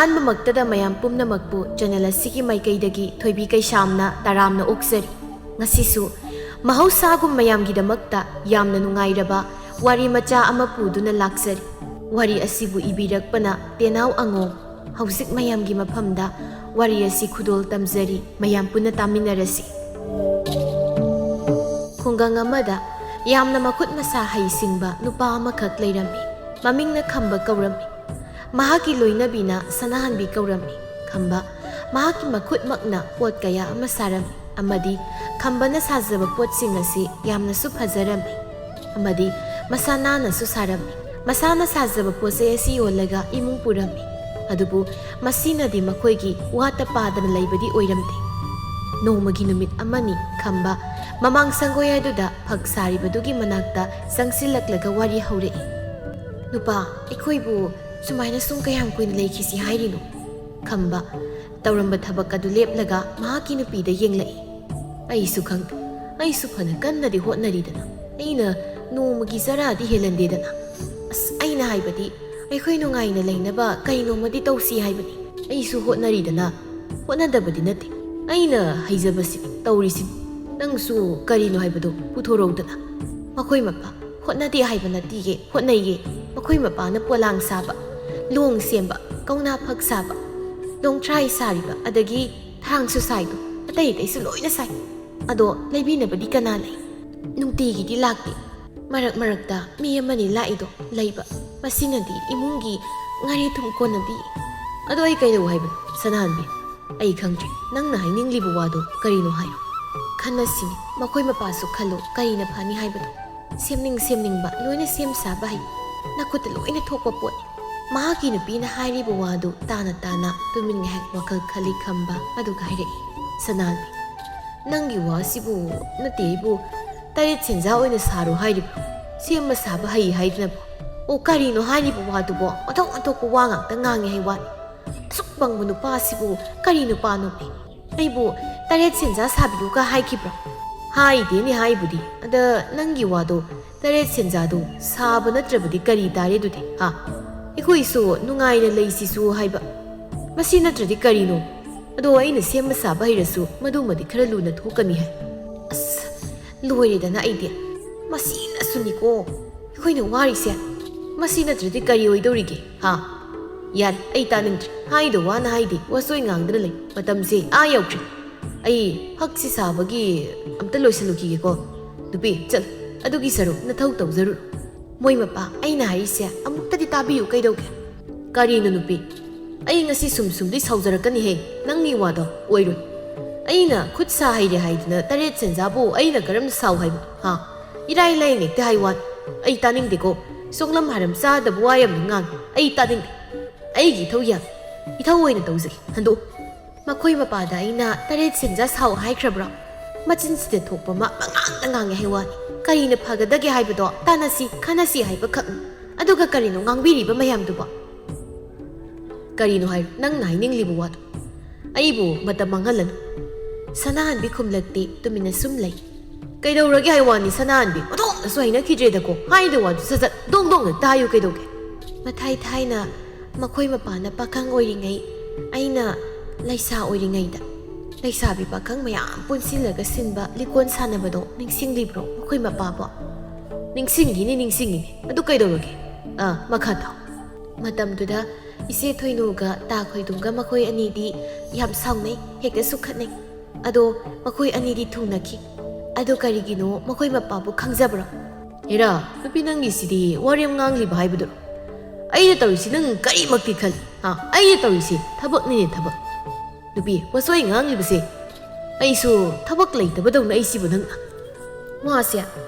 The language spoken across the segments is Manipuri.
ꯑꯍꯥꯟꯕꯃꯛꯇꯗ ꯃꯌꯥꯝ ꯄꯨꯝꯅꯃꯛꯄꯨ ꯆꯦꯅꯦꯜ ꯑꯁꯤꯒꯤ ꯃꯥꯏꯀꯩꯗꯒꯤ ꯊꯣꯏꯕꯤ ꯀꯩꯁꯥꯝꯅ ꯇꯔꯥꯝꯅ ꯑꯣꯛꯆꯔꯤ꯫ ꯉꯁꯤꯁꯨ ꯃꯍꯧꯁꯥꯒꯨꯝ ꯃꯌꯥꯝꯒꯤꯗꯃꯛꯇ ꯌꯥꯝꯅ ꯅꯨꯡꯉꯥꯏꯔꯕ ꯋꯥꯔꯤ ꯃꯆꯥ ꯑꯃ ꯄꯨꯗꯨꯅ ꯂꯥꯛꯆꯔꯤ꯫ ꯋꯥꯔꯤ ꯑꯁꯤꯕꯨ ꯏꯕꯤꯔꯛꯄꯅ ꯇꯦꯅꯥꯎ ꯑꯉꯣꯝ꯫ ꯍꯧꯖꯤꯛ ꯃꯌꯥꯝꯒꯤ ꯃꯐꯝꯗ ꯋꯥꯔꯤ ꯑꯁꯤ ꯈꯨꯗꯣꯜ ꯇꯝꯖꯔꯤ, ꯃꯌꯥꯝ ꯄꯨꯟꯅ ꯇꯥꯃꯤꯟꯅꯔꯁꯤ꯫ ꯈꯨꯡꯒꯪ ꯑꯃꯗ ꯌꯥꯝꯅ ꯃꯈꯨꯠ ꯃꯁꯥ ꯍꯩꯁꯤꯡꯕ ꯅꯨꯄꯥ ꯑꯃꯈꯛ ꯂꯩꯔꯝꯃꯤ꯫ ꯃꯃꯤꯡꯅ ꯈꯝꯕ ꯀꯧꯔꯝꯃꯤ꯫ ꯃꯍꯥꯛꯀꯤ ꯂꯣꯏꯅꯕꯤꯅ ꯁꯅꯥꯍꯟꯕꯤ ꯀꯧꯔꯝꯃꯤ꯫ ꯈꯝꯕ ꯃꯍꯥꯛꯀꯤ ꯃꯈꯨꯠꯃꯛꯅ ꯄꯣꯠ ꯀꯌꯥ ꯑꯃ ꯁꯥꯔꯝꯃꯤ, ꯑꯃꯗꯤ ꯈꯝꯕꯅ ꯁꯥꯖꯕ ꯄꯣꯠꯁꯤꯡ ꯑꯁꯤ ꯌꯥꯝꯅꯁꯨ ꯐꯖꯔꯝꯃꯤ, ꯑꯃꯗꯤ ꯃꯁꯥ ꯅꯥꯟꯅꯁꯨ ꯁꯥꯔꯝꯃꯤ꯫ ꯃꯁꯥꯅ ꯁꯥꯖꯕ ꯄꯣꯠꯆꯩ ꯑꯁꯤ ꯌꯣꯜꯂꯒ ꯏꯃꯨꯡ ꯄꯨꯔꯝꯃꯤ꯫ ꯑꯗꯨꯕꯨ ꯃꯁꯤꯅꯗꯤ ꯃꯈꯣꯏꯒꯤ ꯋꯥꯠꯇ ꯄꯥꯗꯅ ꯂꯩꯕꯗꯤ ꯑꯣꯏꯔꯝꯗꯦ꯫ ꯅꯣꯡꯃꯒꯤ ꯅꯨꯃꯤꯠ ꯑꯃꯅꯤ ꯈꯝꯕ ꯃꯃꯥꯡ ꯁꯪꯒꯣꯏ ꯑꯗꯨꯗ ꯐꯛ ꯁꯥꯔꯤꯕꯗꯨꯒꯤ ꯃꯅꯥꯛꯇ ꯆꯪꯁꯤꯜꯂꯛꯂꯒ ꯋꯥꯔꯤ ꯍꯧꯔꯛꯏ꯫ "ꯅꯨꯄꯥ, ꯑꯩꯈꯣꯏꯕꯨ ꯁꯨꯃꯥꯏꯅ ꯁꯨꯝ ꯀꯌꯥꯝ ꯀꯨꯏꯅ ꯂꯩꯈꯤꯁꯤ ꯍꯥꯏꯔꯤꯅꯣ?" ꯈꯝꯕ ꯇꯧꯔꯝꯕ ꯊꯕꯛ ꯑꯗꯨ ꯂꯦꯞꯂꯒ ꯃꯍꯥꯛꯀꯤ ꯅꯨꯄꯤꯗ ꯌꯦꯡꯂꯛꯏ꯫ "ꯑꯩꯁꯨ ꯈꯪꯗꯦ, ꯑꯩꯁꯨ ꯐꯅ ꯀꯟꯅꯗꯤ ꯍꯣꯠꯅꯔꯤꯗꯅ, ꯑꯩꯅ ꯅꯣꯡꯃꯒꯤ ꯆꯔꯥꯗꯤ ꯍꯦꯜꯍꯟꯗꯦꯗꯅ. ꯑꯩꯅ ꯍꯥꯏꯕꯗꯤ ꯑꯩꯈꯣꯏ ꯅꯨꯡꯉꯥꯏꯅ ꯂꯩꯅꯕ ꯀꯩꯅꯣꯃꯗꯤ ꯇꯧꯁꯤ ꯍꯥꯏꯕꯅꯤ. ꯑꯩꯁꯨ ꯍꯣꯠꯅꯔꯤꯗꯅ, ꯍꯣꯠꯅꯗꯕꯗꯤ ꯅꯠꯇꯦ. ꯑꯩꯅ ꯍꯩꯖꯕꯁꯤꯅꯤ ꯇꯧꯔꯤꯁꯤꯅꯤ. ꯅꯪꯁꯨ ꯀꯔꯤꯅꯣ ꯍꯥꯏꯕꯗꯣ ꯄꯨꯊꯣꯔꯛꯎꯗꯅ." "ꯃꯈꯣꯏ ꯃꯄꯥ, ꯍꯣꯠꯅꯗꯦ ꯍꯥꯏꯕ ꯅꯠꯇꯤꯌꯦ, ꯍꯣꯠꯅꯩꯌꯦ. ꯃꯈꯣꯏ ꯃꯄꯥꯅ ꯄꯣꯂꯥꯡ ꯁꯥꯕ, ꯂꯣꯡ ꯁꯦꯝꯕ, ꯀꯧꯅꯥ ꯐꯛ ꯁꯥꯕ, ꯂꯣꯡꯊ꯭ꯔꯥꯏ ꯁꯥꯔꯤꯕ, ꯑꯗꯒꯤ ꯊꯥꯡꯁꯨ ꯁꯥꯏꯗꯣ, ꯑꯇꯩ ꯑꯇꯩꯁꯨ ꯂꯣꯏꯅ ꯁꯥꯏ. ꯑꯗꯣ ꯂꯩꯕꯤꯅꯕꯗꯤ ꯀꯅꯥ ꯂꯩ? ꯅꯨꯡꯇꯤꯒꯤꯗꯤ ꯂꯥꯛꯇꯦ. ꯃꯔꯛ ꯃꯔꯛꯇ ꯃꯤ ꯑꯃꯅꯤ ꯂꯥꯛꯏꯗꯣ ꯂꯩꯕ. ꯃꯁꯤꯅꯗꯤ ꯏꯃꯨꯡꯒꯤ ꯉꯥꯔꯤ ꯊꯨꯝ ꯀꯣꯟꯅꯗꯤ." "ꯑꯗꯣ ꯑꯩ ꯀꯩꯗꯧ ꯍꯥꯏꯕꯅꯣ ꯁꯅꯥꯍꯟꯕꯤ? ꯑꯩ ꯈꯪꯗ꯭ꯔꯤ. ꯅꯪꯅ ꯍꯥꯏꯅꯤꯡꯂꯤꯕ ꯋꯥꯗꯣ ꯀꯔꯤꯅꯣ ꯍꯥꯏꯌꯣ." "ꯈꯟꯅꯁꯤꯅꯦ, ꯃꯈꯣꯏ ꯃꯄꯥꯁꯨ ꯈꯜꯂꯣ, ꯀꯔꯤꯅ ꯐꯅꯤ ꯍꯥꯏꯕꯗꯣ. ꯁꯦꯝꯅꯤꯡꯕ ꯂꯣꯏꯅ ꯁꯦꯝ ꯁꯥꯕ ꯍꯩ, ꯅꯈꯨꯠꯇ ꯂꯣꯏꯅ ꯊꯣꯛꯄ ꯄꯣꯠꯅꯤ." ꯃꯍꯥꯛꯀꯤ ꯅꯨꯄꯤꯅ ꯍꯥꯏꯔꯤꯕ ꯋꯥꯗꯨ ꯇꯥꯅ ꯇꯨꯃꯤꯟ ꯉꯥꯏꯍꯥꯛ ꯋꯥꯈꯜ ꯈꯜꯂꯤ ꯈꯝꯕ, ꯑꯗꯨꯒ ꯍꯥꯏꯔꯛꯏ꯫ "ꯁꯅꯥꯍꯟꯕꯤ, ꯅꯪꯒꯤ ꯋꯥꯁꯤꯕꯨ ꯅꯠꯇꯦ ꯑꯩꯕꯨ ꯇꯔꯦꯠ ꯁꯦꯟꯖꯥ ꯑꯣꯏꯅ ꯁꯥꯔꯣ ꯍꯥꯏꯔꯤꯕ꯭ꯔꯣ? ꯁꯦꯝꯕ ꯁꯥꯕ ꯍꯩ ꯍꯥꯏꯗꯅꯕꯣ? ꯑꯣ, ꯀꯔꯤꯅꯣ ꯍꯥꯏꯔꯤꯕ ꯋꯥꯗꯨꯕꯣ? ꯑꯣꯟꯊꯣꯛ ꯑꯣꯟꯊꯣꯛꯄ ꯋꯥ ꯉꯥꯛꯇ ꯉꯥꯡꯉꯦ ꯍꯥꯏ ꯋꯥꯅꯤ. ꯑꯁꯨꯛ ꯄꯪꯕ ꯅꯨꯄꯥꯁꯤꯕꯨ ꯀꯔꯤ ꯅꯨꯄꯥꯅꯣꯅꯦ? ꯑꯩꯕꯨ ꯇꯔꯦꯠ ꯁꯦꯟꯖꯥ ꯁꯥꯕꯤꯌꯨꯒ ꯍꯥꯏꯈꯤꯕ꯭ꯔꯣ?" "ꯍꯥꯏꯗꯦꯅꯦ ꯍꯥꯏꯕꯨꯗꯤ. ꯑꯗ ꯅꯪꯒꯤ ꯋꯥꯗꯣ ꯇꯔꯦꯠ ꯁꯦꯟꯖꯥꯗꯣ ꯁꯥꯕ ꯅꯠꯇ꯭ꯔꯕꯗꯤ ꯀꯔꯤ ꯇꯥꯔꯦ ꯑꯗꯨꯗꯤ? ꯑꯩꯈꯣꯏꯁꯨ ꯅꯨꯡꯉꯥꯏꯅ ꯂꯩꯁꯤꯁꯨ ꯍꯥꯏꯕ. ꯃꯁꯤ ꯅꯠꯇ꯭ꯔꯗꯤ ꯀꯔꯤꯅꯣ? ꯑꯗꯣ ꯑꯩꯅ ꯁꯦꯝꯕ ꯁꯥꯕ ꯍꯩꯔꯁꯨ ꯃꯗꯨꯃꯗꯤ ꯈꯔ ꯂꯨꯅ ꯊꯣꯛꯀꯅꯤ ꯍꯥꯏ." "ꯑꯁ, ꯂꯣꯏꯔꯦꯗꯅ ꯑꯩꯗꯤ. ꯃꯁꯤꯅꯁꯨꯅꯤꯀꯣ ꯑꯩꯈꯣꯏꯅ ꯋꯥꯔꯤꯁꯦ. ꯃꯁꯤ ꯅꯠꯇ꯭ꯔꯗꯤ ꯀꯔꯤ ꯑꯣꯏꯗꯧꯔꯤꯒꯦ? ꯌꯥꯔꯦ, ꯑꯩ ꯇꯥꯅꯤꯡꯗ꯭ꯔꯦ. ꯍꯥꯏꯗ ꯋꯥꯅ ꯍꯥꯏꯗꯦ, ꯋꯥꯆꯣꯏ ꯉꯥꯡꯗꯅ ꯂꯩ. ꯃꯇꯝꯁꯦ ꯌꯧꯈ꯭ꯔꯦ. ꯑꯩ ꯐꯛꯁꯤ ꯁꯥꯕꯒꯤ ꯑꯝꯇ ꯂꯣꯏꯁꯤꯜꯂꯨꯈꯤꯒꯦꯀꯣ. ꯅꯨꯄꯤ, ꯆꯠꯂꯨ, ꯑꯗꯨꯒꯤ ꯁꯔꯨꯛ ꯅꯊꯧ ꯇꯧꯖꯔꯨꯔꯣ." "ꯃꯣꯏ ꯃꯄꯥ, ꯑꯩꯅ ꯍꯥꯏꯔꯤꯁꯦ ꯑꯃꯨꯛꯇꯗꯤ ꯇꯥꯕꯤꯌꯨ ꯀꯩꯗꯧꯒꯦ?" "ꯀꯔꯤꯅꯣ ꯅꯨꯄꯤ? ꯑꯩ ꯉꯁꯤ ꯁꯨꯝꯗꯤ ꯁꯥꯎꯖꯔꯛꯀꯅꯤꯍꯦ. ꯅꯪꯒꯤ ꯋꯥꯗꯣ ꯑꯣꯏꯔꯣꯏ. ꯑꯩꯅ ꯈꯨꯠ ꯁꯥ ꯍꯩꯔꯦ ꯍꯥꯏꯗꯅ ꯇꯔꯦꯠ ꯁꯦꯟꯖꯥꯕꯨ ꯑꯩꯅ ꯀꯔꯝꯅ ꯁꯥꯎ ꯍꯥꯏꯕꯅꯣ? ꯏꯔꯥꯏ ꯂꯥꯏꯅ ꯍꯦꯛꯇ ꯍꯥꯏ ꯋꯥꯅꯤ. ꯑꯩ ꯇꯥꯅꯤꯡꯗꯦꯀꯣ. ꯁꯣꯛꯂꯝ ꯍꯥꯔꯝ ꯆꯥꯗꯕ ꯋꯥ ꯌꯥꯝꯅ ꯉꯥꯡꯉꯤ. ꯑꯩ ꯇꯥꯅꯤꯡꯗꯦ. ꯑꯩꯒꯤ ꯏꯊꯧ ꯌꯥꯝꯃꯤ. ꯏꯊꯧ ꯑꯣꯏꯅ ꯇꯧꯖꯒꯦ. ꯍꯟꯗꯣꯛꯎ." "ꯃꯈꯣꯏ ꯃꯄꯥꯗ ꯑꯩꯅ ꯇꯔꯦꯠ ꯁꯦꯟꯖꯥ ꯁꯥꯎ ꯍꯥꯏꯈ꯭ꯔꯕ꯭ꯔꯣ? ꯃꯆꯤꯟꯁꯤꯗ ꯊꯣꯛꯄ ꯑꯃ ꯄꯪꯉꯥꯡꯗ ꯉꯥꯡꯉꯦ ꯍꯥꯏ ꯋꯥꯅꯤ. ꯀꯔꯤꯅ ꯐꯒꯗꯒꯦ ꯍꯥꯏꯕꯗꯣ ꯇꯥꯟꯅꯁꯤ ꯈꯟꯅꯁꯤ ꯍꯥꯏꯕꯈꯛꯅꯤ. ꯑꯗꯨꯒ ꯀꯔꯤꯅꯣ ꯉꯥꯡꯕꯤꯔꯤꯕ ꯃꯌꯥꯝꯗꯨꯕꯣ? ꯀꯔꯤꯅꯣ ꯍꯥꯏꯔꯣ, ꯅꯪꯅ ꯍꯥꯏꯅꯤꯡꯂꯤꯕ ꯋꯥꯗꯣ. ꯑꯩꯕꯨ ꯃꯇꯝ ꯃꯥꯡꯍꯜꯂꯅꯨ." ꯁꯅꯥꯍꯟꯕꯤ ꯈꯨꯝꯂꯛꯇꯦ, ꯇꯨꯃꯤꯟꯅ ꯁꯨꯝ ꯂꯩ꯫ "ꯀꯩꯗꯧꯔꯒꯦ ꯍꯥꯏ ꯋꯥꯅꯤ ꯁꯅꯥꯍꯟꯕꯤ? ꯑꯣꯟꯊꯣꯛꯅꯁꯨ ꯍꯩꯅꯈꯤꯗ꯭ꯔꯦꯗꯀꯣ. ꯍꯥꯏꯗ ꯋꯥꯗꯨ ꯁꯠ ꯗꯣꯡ ꯗꯣꯡ ꯍꯦꯛꯇ ꯍꯥꯏꯌꯨ ꯀꯩꯗꯧꯒꯦ?" "ꯃꯊꯥꯏ ꯊꯥꯏꯅ ꯃꯈꯣꯏ ꯃꯄꯥꯅ ꯄꯥꯈꯪ ꯑꯣꯏꯔꯤꯉꯩ, ꯑꯩꯅ ꯂꯩꯁꯥ ꯑꯣꯏꯔꯤꯉꯩꯗ ꯂꯩꯁꯥꯕꯤ ꯄꯥꯈꯪ ꯃꯌꯥꯝ ꯄꯨꯟꯁꯤꯜꯂꯒ ꯁꯤꯟꯕ ꯂꯤꯀꯣꯟ ꯁꯥꯟꯅꯕꯗꯣ ꯅꯤꯡꯁꯤꯡꯂꯤꯕ꯭ꯔꯣ ꯃꯈꯣꯏ ꯃꯄꯥꯕꯣ?" "ꯅꯤꯡꯁꯤꯡꯉꯤꯅꯦ. ꯑꯗꯨ ꯀꯩꯗꯧꯔꯒꯦ? ꯃꯈꯥ ꯇꯥꯎ." "ꯃꯇꯝꯗꯨꯗ ꯏꯆꯦ ꯊꯣꯏꯅꯨꯒ ꯇꯥ ꯈꯣꯏꯗꯨꯝꯒ ꯃꯈꯣꯏ ꯑꯅꯤꯗꯤ ꯌꯥꯝ ꯁꯥꯎꯅꯩ, ꯍꯦꯛꯇꯁꯨ ꯈꯠꯅꯩ. ꯑꯗꯣ ꯃꯈꯣꯏ ꯑꯅꯤꯗꯤ ꯊꯨꯡꯅꯈꯤ. ꯑꯗꯨ ꯀꯔꯤꯒꯤꯅꯣ ꯃꯈꯣꯏ ꯃꯄꯥꯕꯨ ꯈꯪꯖꯕ꯭ꯔꯣ?" "ꯍꯦꯔꯥ, ꯅꯨꯄꯤ ꯅꯪꯒꯤꯁꯤꯗꯤ ꯋꯥꯔꯦꯝ ꯉꯥꯡꯂꯤꯕ ꯍꯥꯏꯕꯗꯨꯔꯣ? ꯑꯩꯅ ꯇꯧꯔꯤꯁꯤ ꯅꯪ ꯀꯔꯤꯃꯛꯇꯤ ꯈꯜꯂꯤ? ꯑꯩꯅ ꯇꯧꯔꯤꯁꯤ ꯊꯕꯛꯅꯤꯅꯦ, ꯊꯕꯛ. ꯅꯨꯄꯤ, ꯋꯥꯆꯣꯏ ꯉꯥꯡꯂꯤꯕꯁꯦ ꯑꯩꯁꯨ ꯊꯕꯛ ꯂꯩꯇꯕꯗꯧꯅ ꯑꯩꯁꯤꯕꯨ ꯅꯪꯅ..." "ꯋꯥꯁꯦ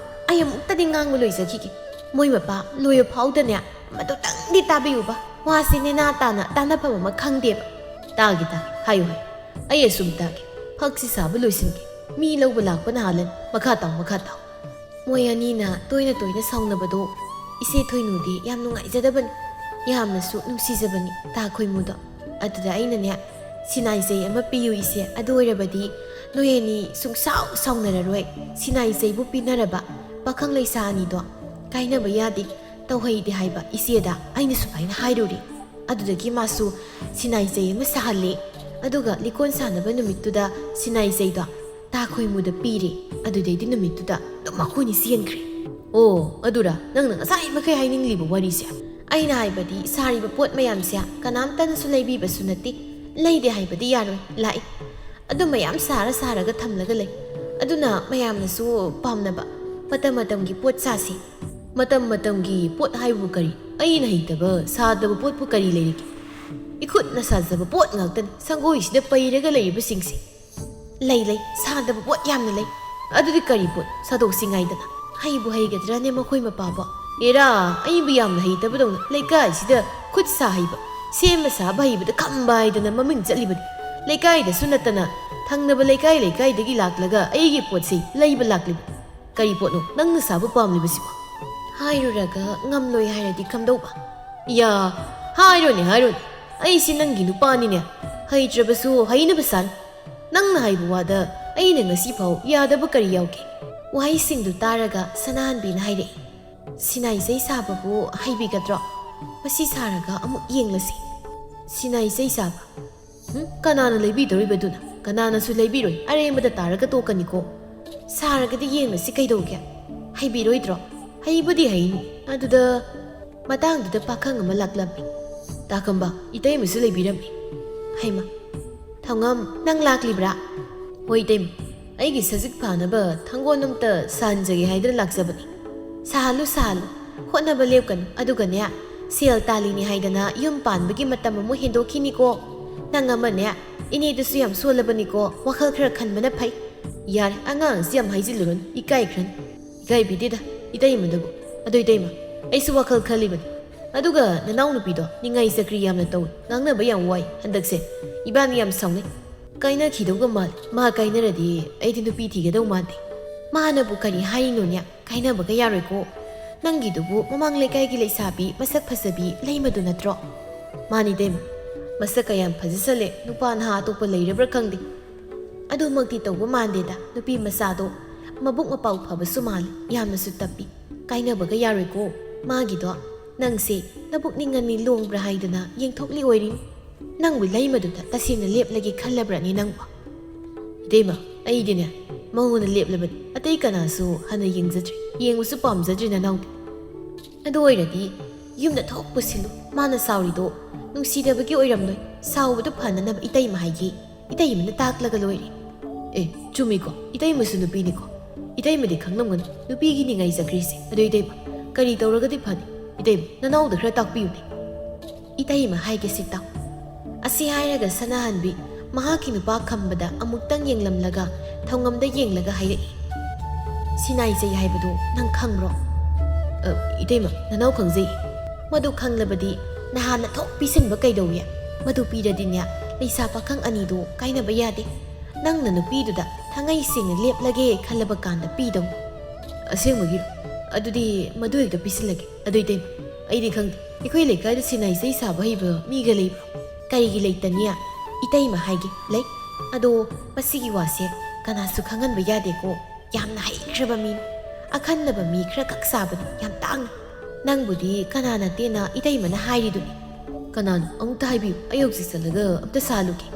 ꯑꯩ ꯑꯃꯨꯛꯇꯗꯤ ꯉꯥꯡꯕ ꯂꯣꯏꯖꯈꯤꯒꯦ. ꯃꯣꯏ ꯃꯄꯥ ꯂꯣꯏꯕ ꯐꯥꯎꯗꯅꯦ ꯃꯗꯨꯇꯪꯗꯤ ꯇꯥꯕꯤꯌꯨꯕ. ꯋꯥꯁꯦ ꯅꯦꯅꯥ ꯇꯥꯅ ꯇꯥꯟꯅꯐꯝ ꯑꯃ ꯈꯪꯗꯦꯕ." "ꯇꯥꯒꯦ. ꯍꯥꯏꯌꯨ. ꯑꯩ ꯑꯁꯨꯝ ꯇꯥꯒꯦ. ꯐꯛꯁꯤ ꯁꯥꯕ ꯂꯣꯏꯁꯤꯟꯒꯦ. ꯃꯤ ꯂꯧꯕ ꯂꯥꯛꯄꯅ ꯍꯥꯜꯂꯅꯤ. ꯃꯈꯥ ꯇꯥꯎ." "ꯃꯣꯏ ꯑꯅꯤꯅ ꯇꯣꯏꯅ ꯁꯥꯎꯅꯕꯗꯣ ꯏꯆꯦ ꯊꯣꯏꯅꯨꯗꯤ ꯌꯥꯝ ꯅꯨꯡꯉꯥꯏꯖꯗꯕꯅꯤ. ꯌꯥꯝꯅꯁꯨ ꯅꯨꯡꯁꯤꯖꯕꯅꯤ ꯇꯥ ꯈꯣꯏꯃꯨꯗꯣ. ꯑꯗꯨꯗ ꯑꯩꯅꯅꯦ, ꯁꯤꯅꯥꯏꯖꯩ ꯑꯃ ꯄꯤꯌꯨ ꯏꯆꯦ. ꯑꯗꯨ ꯑꯣꯏꯔꯕꯗꯤ ꯅꯣꯏ ꯑꯅꯤ ꯁꯥꯎꯅꯔꯔꯣꯏ. ꯁꯤꯅꯥꯏꯖꯩꯕꯨ ꯄꯤꯅꯔꯕ ꯄꯥꯈꯪ ꯂꯩꯁꯥ ꯑꯅꯤꯗꯣ ꯀꯥꯏꯅꯕ ꯌꯥꯗꯦ, ꯇꯧꯍꯩꯗꯦ ꯍꯥꯏꯕ ꯏꯆꯦꯗ ꯑꯩꯅ ꯁꯨꯃꯥꯏꯅ ꯍꯥꯏꯔꯨꯔꯦ. ꯑꯗꯨꯗꯒꯤ ꯃꯥꯁꯨ ꯁꯤꯅꯥꯏꯖꯩ ꯑꯃ ꯁꯥꯍꯜꯂꯦ ꯑꯗꯨꯒ ꯂꯤꯀꯣꯟ ꯁꯥꯟꯅꯕ ꯅꯨꯃꯤꯠꯇꯨꯗ ꯁꯤꯅꯥꯏꯖꯩꯗꯣ ꯇꯥꯈꯣꯏꯃꯨꯗ ꯄꯤꯔꯦ ꯑꯗꯨꯗꯩꯗꯤ ꯅꯨꯃꯤꯠꯇꯨꯗ ꯑꯗꯨꯝ ꯃꯈꯣꯏꯅꯤ ꯆꯦꯟꯈ꯭ꯔꯦ ꯑꯣ ꯑꯗꯨꯔ ꯅꯪꯅ ꯉꯁꯥꯏ ꯃꯈꯩ ꯍꯥꯏꯅꯤꯡꯂꯤꯕ ꯋꯥꯔꯤꯁꯦ ꯑꯩꯅ ꯍꯥꯏꯕꯗꯤ ꯁꯥꯔꯤꯕ ꯄꯣꯠ ꯃꯌꯥꯝꯁꯦ ꯀꯅꯥꯝꯇꯅꯁꯨ ꯂꯩꯕꯤꯕꯁꯨ ꯅꯠꯇꯦ ꯂꯩꯗꯦ ꯍꯥꯏꯕꯗꯤ ꯌꯥꯔꯣꯏ ꯂꯥꯛꯏ ꯑꯗꯨ ꯃꯌꯥꯝ ꯁꯥꯔꯒ ꯊꯝꯂꯒ ꯂꯩ ꯑꯗꯨꯅ ꯃꯌꯥꯝꯅꯁꯨ ꯄꯥꯝꯅꯕ ꯃꯇꯝ ꯃꯇꯝꯒꯤ ꯄꯣꯠ ꯁꯥꯁꯤ ꯃꯇꯝ ꯃꯇꯝꯒꯤ ꯄꯣꯠ ꯍꯥꯏꯕꯨ ꯀꯔꯤ ꯑꯩꯅ ꯍꯩꯇꯕ ꯁꯥꯗꯕ ꯄꯣꯠꯄꯨ ꯀꯔꯤ ꯂꯩꯔꯤꯒꯦ 이콧나 사자바 봇 ngaktan 상고이시데 빠이레가 레이브 싱시 레이 사다바 봇 얌나 레이 아두디 까리 봇 사독싱아이다나 하이부 하이게드라네 마코이 마빠바 에라 아이부 얌나 하이다바동 레이카이시데 콧사 하이바 세마사 바이브데 캄바이드나 마밍 짤리바디 레이카이데 수나타나 탕나바 레이카이데기 락라가 아이기 봇시 레이브 락리바 까리 봇노 낭나 사부 팜리바시바 하이루라가 ngamloi 하이라디 캄도바 야 하이로니 ꯑꯩꯁꯤ ꯅꯪꯒꯤ ꯅꯨꯄꯥꯅꯤꯅꯦ ꯍꯩꯇ꯭ꯔꯕꯁꯨ ꯍꯩꯅꯕ ꯁꯥꯟ ꯅꯪꯅ ꯍꯥꯏꯕ ꯋꯥꯗ ꯑꯩꯅ ꯉꯁꯤꯐꯥꯎ ꯌꯥꯗꯕ ꯀꯔꯤ ꯌꯥꯎꯒꯦ ꯋꯥꯍꯩꯁꯤꯡꯗꯨ ꯇꯥꯔꯒ ꯁꯅꯥꯍꯟꯕꯤꯅ ꯍꯥꯏꯔꯛꯏ ꯁꯤꯅꯥꯏꯖꯩ ꯁꯥꯕꯕꯨ ꯍꯩꯕꯤꯒꯗ꯭ꯔꯣ ꯃꯁꯤ ꯁꯥꯔꯒ ꯑꯃꯨꯛ ꯌꯦꯡꯂꯁꯤ ꯁꯤꯅꯥꯏꯖꯩ ꯁꯥꯕ ꯀꯅꯥꯅ ꯂꯩꯕꯤꯗꯧꯔꯤꯕꯗꯨꯅ ꯀꯅꯥꯅꯁꯨ ꯂꯩꯕꯤꯔꯣꯏ ꯑꯔꯦꯝꯕꯗ ꯇꯥꯔꯒ ꯇꯣꯛꯀꯅꯤꯀꯣ ꯁꯥꯔꯒꯗꯤ ꯌꯦꯡꯂꯁꯤ ꯀꯩꯗꯧꯒꯦ ꯍꯩꯕꯤꯔꯣꯏꯗ꯭ꯔꯣ ꯍꯩꯕꯨꯗꯤ ꯍꯩꯅꯤ ꯑꯗꯨꯗ ꯃꯇꯥꯡꯗꯨꯗ ꯄꯥꯈꯪ ꯑꯃ ꯂꯥꯛꯂꯝꯃꯤ ताकंबा इतैम से लेबिरमी हैमा थंगम नंग लाक्लिब्रा होय इतैम अैगी सजिक फानब थंगोनमत सानजगे हाइदर लाक्जबनी सालु होनब लेपकन अदुगने सेल तालिनी हाइदना युम पानबगी मतम मु हेंदोखिनिको नंग अमने इनेदसु याम सोलबनिको वखल खर खनबना फै यार अंगांग सियम हाइजिलुरन इकाई बिदेदा इतैमदबु अदु इतैमा ऐसु वखल खलिबनी अदुगा ननाउ नुपीदो निंगाई सक्री यामना तौ ngangnaba yam wai handakse ibani yam sawnai kaina khidauga mal ma kainaradi aidi nupi thigadaw mande mana bu kari haino nya kaina baga yaroi ko nangi dubu mamang lekai gi leisabi masak phasabi leimadu natro mani dem masak yam phajisale nupa na atokpa leirabra khangdi adu makti tawba mande da nupi masado mabuk mapau phabasu mal yamna su tappi kaina baga yaroi ko magi do नंगसे नबुकनिंगनी लोंब्रा हाइदना येंथोकली ओइरिन नंगबु लैमदुदा तसिना लेपलगी खल्लब्रानी नंगबा इदेमा अइदिने मौना लेपलबन अतै कनासु हना येंगजद्रि येंगुसु पामजद्रि ननाउदि अदो ओइरदि युमना थोकपुसिलु माना साउरिदो नुंसिदबगी ओइरमलोय साउबदु फननब इतैमा हाइगी इतैमना ताकलगा लोइरि ए चुमिको इतैमसु नुपिनिको इतैमदि खंगनमगन नुपिगी निंगाई जक्रिसे अदो इतैमा करी तौरगदि फनि इतैम ननाउद खरा ताकपियुने इतैमा हाइगे सिताउ असी हाइरगा सनाहनबी महाकी नुपा खंबदा अमुक्तंग येंगलमलगा थौंगमदा येंगलगा हाइरई सिनाइजै हाइबदो नंग खंग्रो इतैमा ननाउ खंजै मदु खंगलबदी नहाना थोक पिसनबा कैदौया मदु पिरदिन्या लेसा पाखंग अनिदो काइनबा यादे नंगना नुपीदुदा थंगै सिंग लेपलगे खलबा कांदा पिदौ असेंगमगी अदुदी मदु एकदा पिसलगे अदुइते अइदि खंग इखोइ लेकाइदा सिनाइजै साबा हिबा मीगा लेब्रो करिगी लेतनिया इतैमा हाइगे ले अदो मसिगी वासे कनासु खंगनबा यादेको यामना हाइख्रबा मी अखन्नबा मी खरा कक्साबनि याम तांग नंगबुदी कनाना तेना इतैमना हाइरिदुनि कनान अमुक्ता हाइबि अयोगसि चलगा अम्ता सालुगे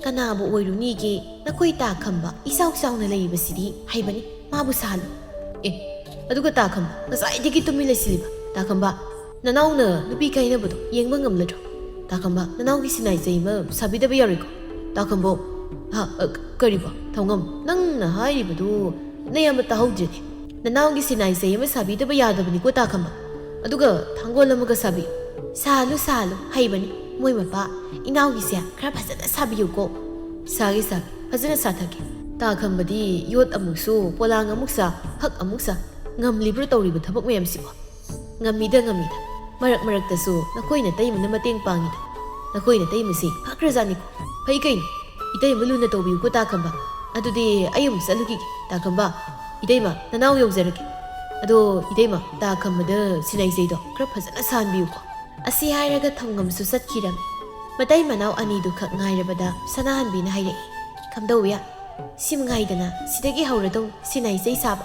कनाबु ओइरुनीगे नखोइ ता खंबा इसाउ साउना लेइबसिदि हाइबनि माबु सालु ए अदुगा ता खंबा नसाइदिगी तुमि लेसिलिबा ता खंबा ननाउना नुपि काइनबदो येंगबा ngamladro ता खंबा ननाउगी सिनाइजैमा साबिदबा यारिको ता खंबो हा करिबा थौंगम नंगना हाइरिबदो नयमा ताहौद्रिने ननाउगी सिनाइजैमा साबिदबा यादबनिको ता खंबा अदुगा थांगोलमगा साबि सालु हाइबनि मोय मपा इनाउगिसे खरा फजना साबियुको सागे फजना साथके ता खंबदी योत अमुक्सु पोलांग अमुक्सा हक अमुक्सा ngamlibro tawriba thabak mayam sibo ngamida marak tasu nakoina taimana mateng pangida nakoina taimasi hakrajani ko phai kain itay muluna tawbi ko ta khamba adudi ayum salugi ta khamba itayma nanaw yawjarake ado itayma ta khambada sinai seido kra phajana sanbiu ko asi hairaga thongam su satkiram matai manaw ani du khak ngairabada sanahan bina hairai khamdawya simngaidana sidagi hauradong sinai sei sab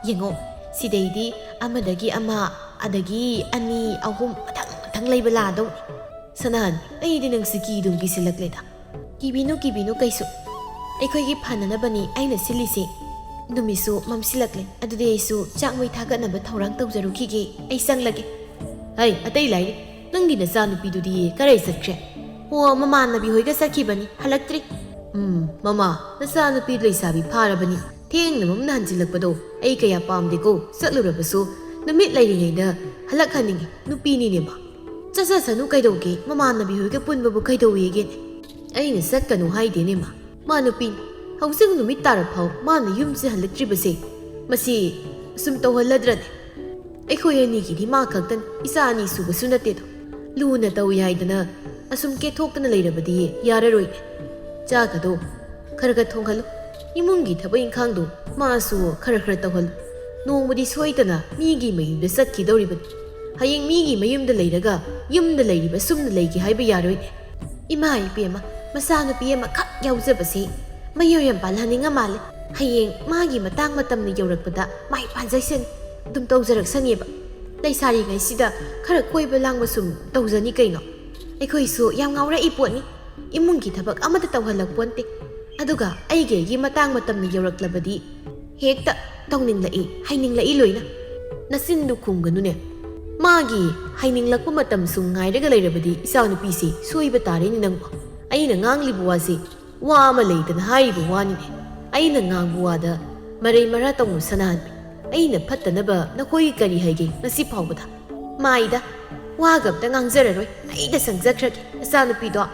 yengo सिदेदी अमदगी अमा अदगी अनि अहुम मथंग मथंग लेबला दो Sanan, ꯑꯩꯗꯤ ꯅꯪꯁꯤ ꯀꯤꯗꯨꯝ ꯀꯤꯁꯤꯜꯂꯛꯂꯦꯗ. ꯀꯤꯕꯤꯅꯨ ꯀꯩꯁꯨ. ꯑꯩꯈꯣꯏꯒꯤ ꯐꯅꯅꯕꯅꯤ ꯑꯩꯅ ꯁꯤꯜꯂꯤꯁꯤ. ꯅꯨꯃꯤꯠꯁꯨ ꯃꯝꯁꯤꯜꯂꯛꯂꯦ. ꯑꯗꯨꯗꯤ ꯑꯩꯁꯨ ꯆꯥꯛ ꯃꯩ ꯊꯥꯒꯠꯅꯕ ꯊꯧꯔꯥꯡ ꯇꯧꯖꯔꯨꯈꯤꯒꯦ. ꯑꯩ ꯆꯪꯂꯒꯦ. ꯍꯩ, ꯑꯇꯩ ꯂꯥꯏꯔꯤ. ꯅꯪꯒꯤ ꯅꯆꯥꯅꯨꯄꯤꯗꯨꯗꯤ ꯀꯔꯥꯏ ꯆꯠꯈ꯭ꯔꯦ? ꯑꯣ, ꯃꯃꯥꯟꯅꯕꯤ ꯍꯣꯏꯒ ꯆꯠꯈꯤꯕꯅꯤ. ꯍꯜꯂꯛꯇ꯭ꯔꯤ. ꯃꯃꯥ, ꯅꯆꯥꯅꯨꯄꯤ ꯂꯩꯁꯥꯕꯤ ꯐꯥꯔꯕꯅꯤ. ꯊꯦꯡꯅ ꯃꯝꯅ ꯍꯟꯖꯤꯜꯂꯛꯄꯗꯣ ꯑꯩ ꯀꯌꯥ ꯄꯥꯝꯗꯦꯀꯣ. ꯆꯠꯂꯨꯔꯕꯁꯨ ꯅꯨꯃꯤꯠ ꯂꯩꯔꯤꯉꯩꯗ ꯍꯜꯂꯛꯍꯟꯅꯤꯡꯉꯤ. ꯅꯨꯄꯤꯅꯤꯅꯦ ꯃꯥ. ꯆꯠꯁꯅꯨ ꯀꯩꯗꯧꯒꯦ? ꯃꯃꯥꯟꯅꯕꯤ ꯍꯣꯏꯒ ꯄꯨꯟꯕꯕꯨ ꯀꯩꯗꯧꯋꯦꯒꯦꯅꯦ? ꯑꯩꯅ ꯆꯠꯀꯅꯨ ꯍꯥꯏꯗꯦꯅꯦ ꯃꯥ. ꯃꯥ ꯅꯨꯄꯤꯅꯤ. ꯍꯧꯖꯤꯛ ꯅꯨꯃꯤꯠ ꯇꯥꯔꯐꯥꯎ ꯃꯥꯅ ꯌꯨꯝꯁꯦ ꯍꯜꯂꯛꯇ꯭ꯔꯤꯕꯁꯦ ꯃꯁꯤ ꯑꯁꯨꯝ ꯇꯧꯍꯜꯂꯗ꯭ꯔꯅꯦ? ꯑꯩꯈꯣꯏ ꯑꯅꯤꯒꯤꯗꯤ ꯃꯥ ꯈꯛꯇꯅꯤ. ꯏꯆꯥ ꯑꯅꯤ ꯁꯨꯕꯁꯨ ꯅꯠꯇꯦꯗꯣ. ꯂꯨꯅ ꯇꯧꯏ ꯍꯥꯏꯗꯅ ꯑꯁꯨꯝ ꯀꯦꯊꯣꯛꯇꯅ ꯂꯩꯔꯕꯗꯤ ꯌꯥꯔꯔꯣꯏꯅꯦ. ꯆꯥꯛꯀꯗꯣ ꯈꯔ ꯊꯣꯡꯍꯜꯂꯨ. ꯏꯃꯨꯡꯒꯤ ꯊꯕꯛ ꯏꯪꯈꯥꯡꯗꯣ ꯃꯥꯁꯨ ꯈꯔ ꯇꯧꯍꯜꯂꯨ. ꯅꯣꯡꯃꯗꯤ ꯁꯣꯏꯗꯅ ꯃꯤꯒꯤ ꯃꯌꯨꯝꯗ ꯆꯠꯈꯤꯗꯧꯔꯤꯕꯅꯤ. ꯍꯌꯦꯡ ꯃꯤꯒꯤ ꯃꯌꯨꯝꯗ ꯂꯩꯔꯒ ꯌꯨꯝꯗ ꯂꯩꯔꯤꯕ ꯁꯨꯝꯅ ꯂꯩꯒꯦ ꯍꯥꯏꯕ ꯌꯥꯔꯣꯏꯅꯦ. ꯏꯃꯥ ꯏꯄꯦꯝꯃ, ꯃꯆꯥꯅꯨꯄꯤ ꯑꯃꯈꯛ ꯌꯥꯎꯖꯕꯁꯤ ꯃꯌꯨꯝ ꯌꯥꯝ ꯄꯥꯜꯍꯟꯅꯤꯡꯉ ꯃꯥꯜꯂꯦ. ꯍꯌꯦꯡ ꯃꯥꯒꯤ ꯃꯇꯝꯅ ꯌꯧꯔꯛꯄꯗ ꯃꯥꯏ ꯄꯥꯟꯖꯁꯅꯤ. ꯑꯗꯨꯝ ꯇꯧꯖꯔꯛꯁꯅꯤꯕ. ꯂꯩꯁꯥꯔꯤꯉꯩꯁꯤꯗ ꯈꯔ ꯀꯣꯏꯕ ꯂꯥꯡꯕ ꯁꯨꯝ ꯇꯧꯖꯅꯤ ꯀꯩꯅꯣ. ꯑꯩꯈꯣꯏꯁꯨ ꯌꯥꯝ ꯉꯥꯎꯔꯛꯏ ꯄꯣꯠꯅꯤ. ꯏꯃꯨꯡꯒꯤ ꯊꯕꯛ ꯑꯃꯠꯇ ꯇꯧꯍꯜꯂꯛꯄꯣꯟꯇꯦ. ꯑꯗꯨꯒ ꯑꯩꯒꯤ ꯃꯇꯝꯅ ꯌꯧꯔꯛꯂꯕꯗꯤ ꯍꯦꯛꯇ ꯇꯧꯅꯤꯡꯂꯛꯏ, ꯍꯩꯅꯤꯡꯂꯛꯏ ꯂꯣꯏꯅ. ꯅꯆꯤꯟꯗꯨ ꯈꯨꯝꯒꯅꯨꯅꯦ. ꯃꯥꯒꯤ ꯍꯩꯅꯤꯡꯂꯛꯄ ꯃꯇꯝꯁꯨ ꯉꯥꯏꯔꯒ ꯂꯩꯔꯕꯗꯤ ꯏꯆꯥꯅꯨꯄꯤꯁꯤ ꯁꯣꯏꯕ ꯇꯥꯔꯦꯅꯦ ꯅꯪꯕꯨ. ꯑꯩꯅ ꯉꯥꯡꯂꯤꯕ ꯋꯥꯁꯤ ꯋꯥ ꯑꯃ ꯂꯩꯗꯅ ꯍꯥꯏꯔꯤꯕ ꯋꯥꯅꯤꯅꯦ. ꯑꯩꯅ ꯉꯥꯡꯕ ꯋꯥꯗ ꯃꯔꯩ ꯃꯔꯥ ꯇꯧꯅꯨ ꯁꯅꯥꯍꯟꯕꯤ. ꯑꯩꯅ ꯐꯠꯇꯅꯕ ꯅꯈꯣꯏꯒꯤ ꯀꯔꯤ ꯍꯥꯏꯒꯦ ꯉꯁꯤ ꯐꯥꯎꯕꯗ? ꯃꯥꯏꯗ ꯋꯥꯒ ꯑꯝꯇ ꯉꯥꯡꯖꯔꯔꯣꯏ. ꯑꯩꯗ ꯆꯪꯖꯈ꯭ꯔꯒꯦ. ꯅꯆꯥꯅꯨꯄꯤꯗꯣ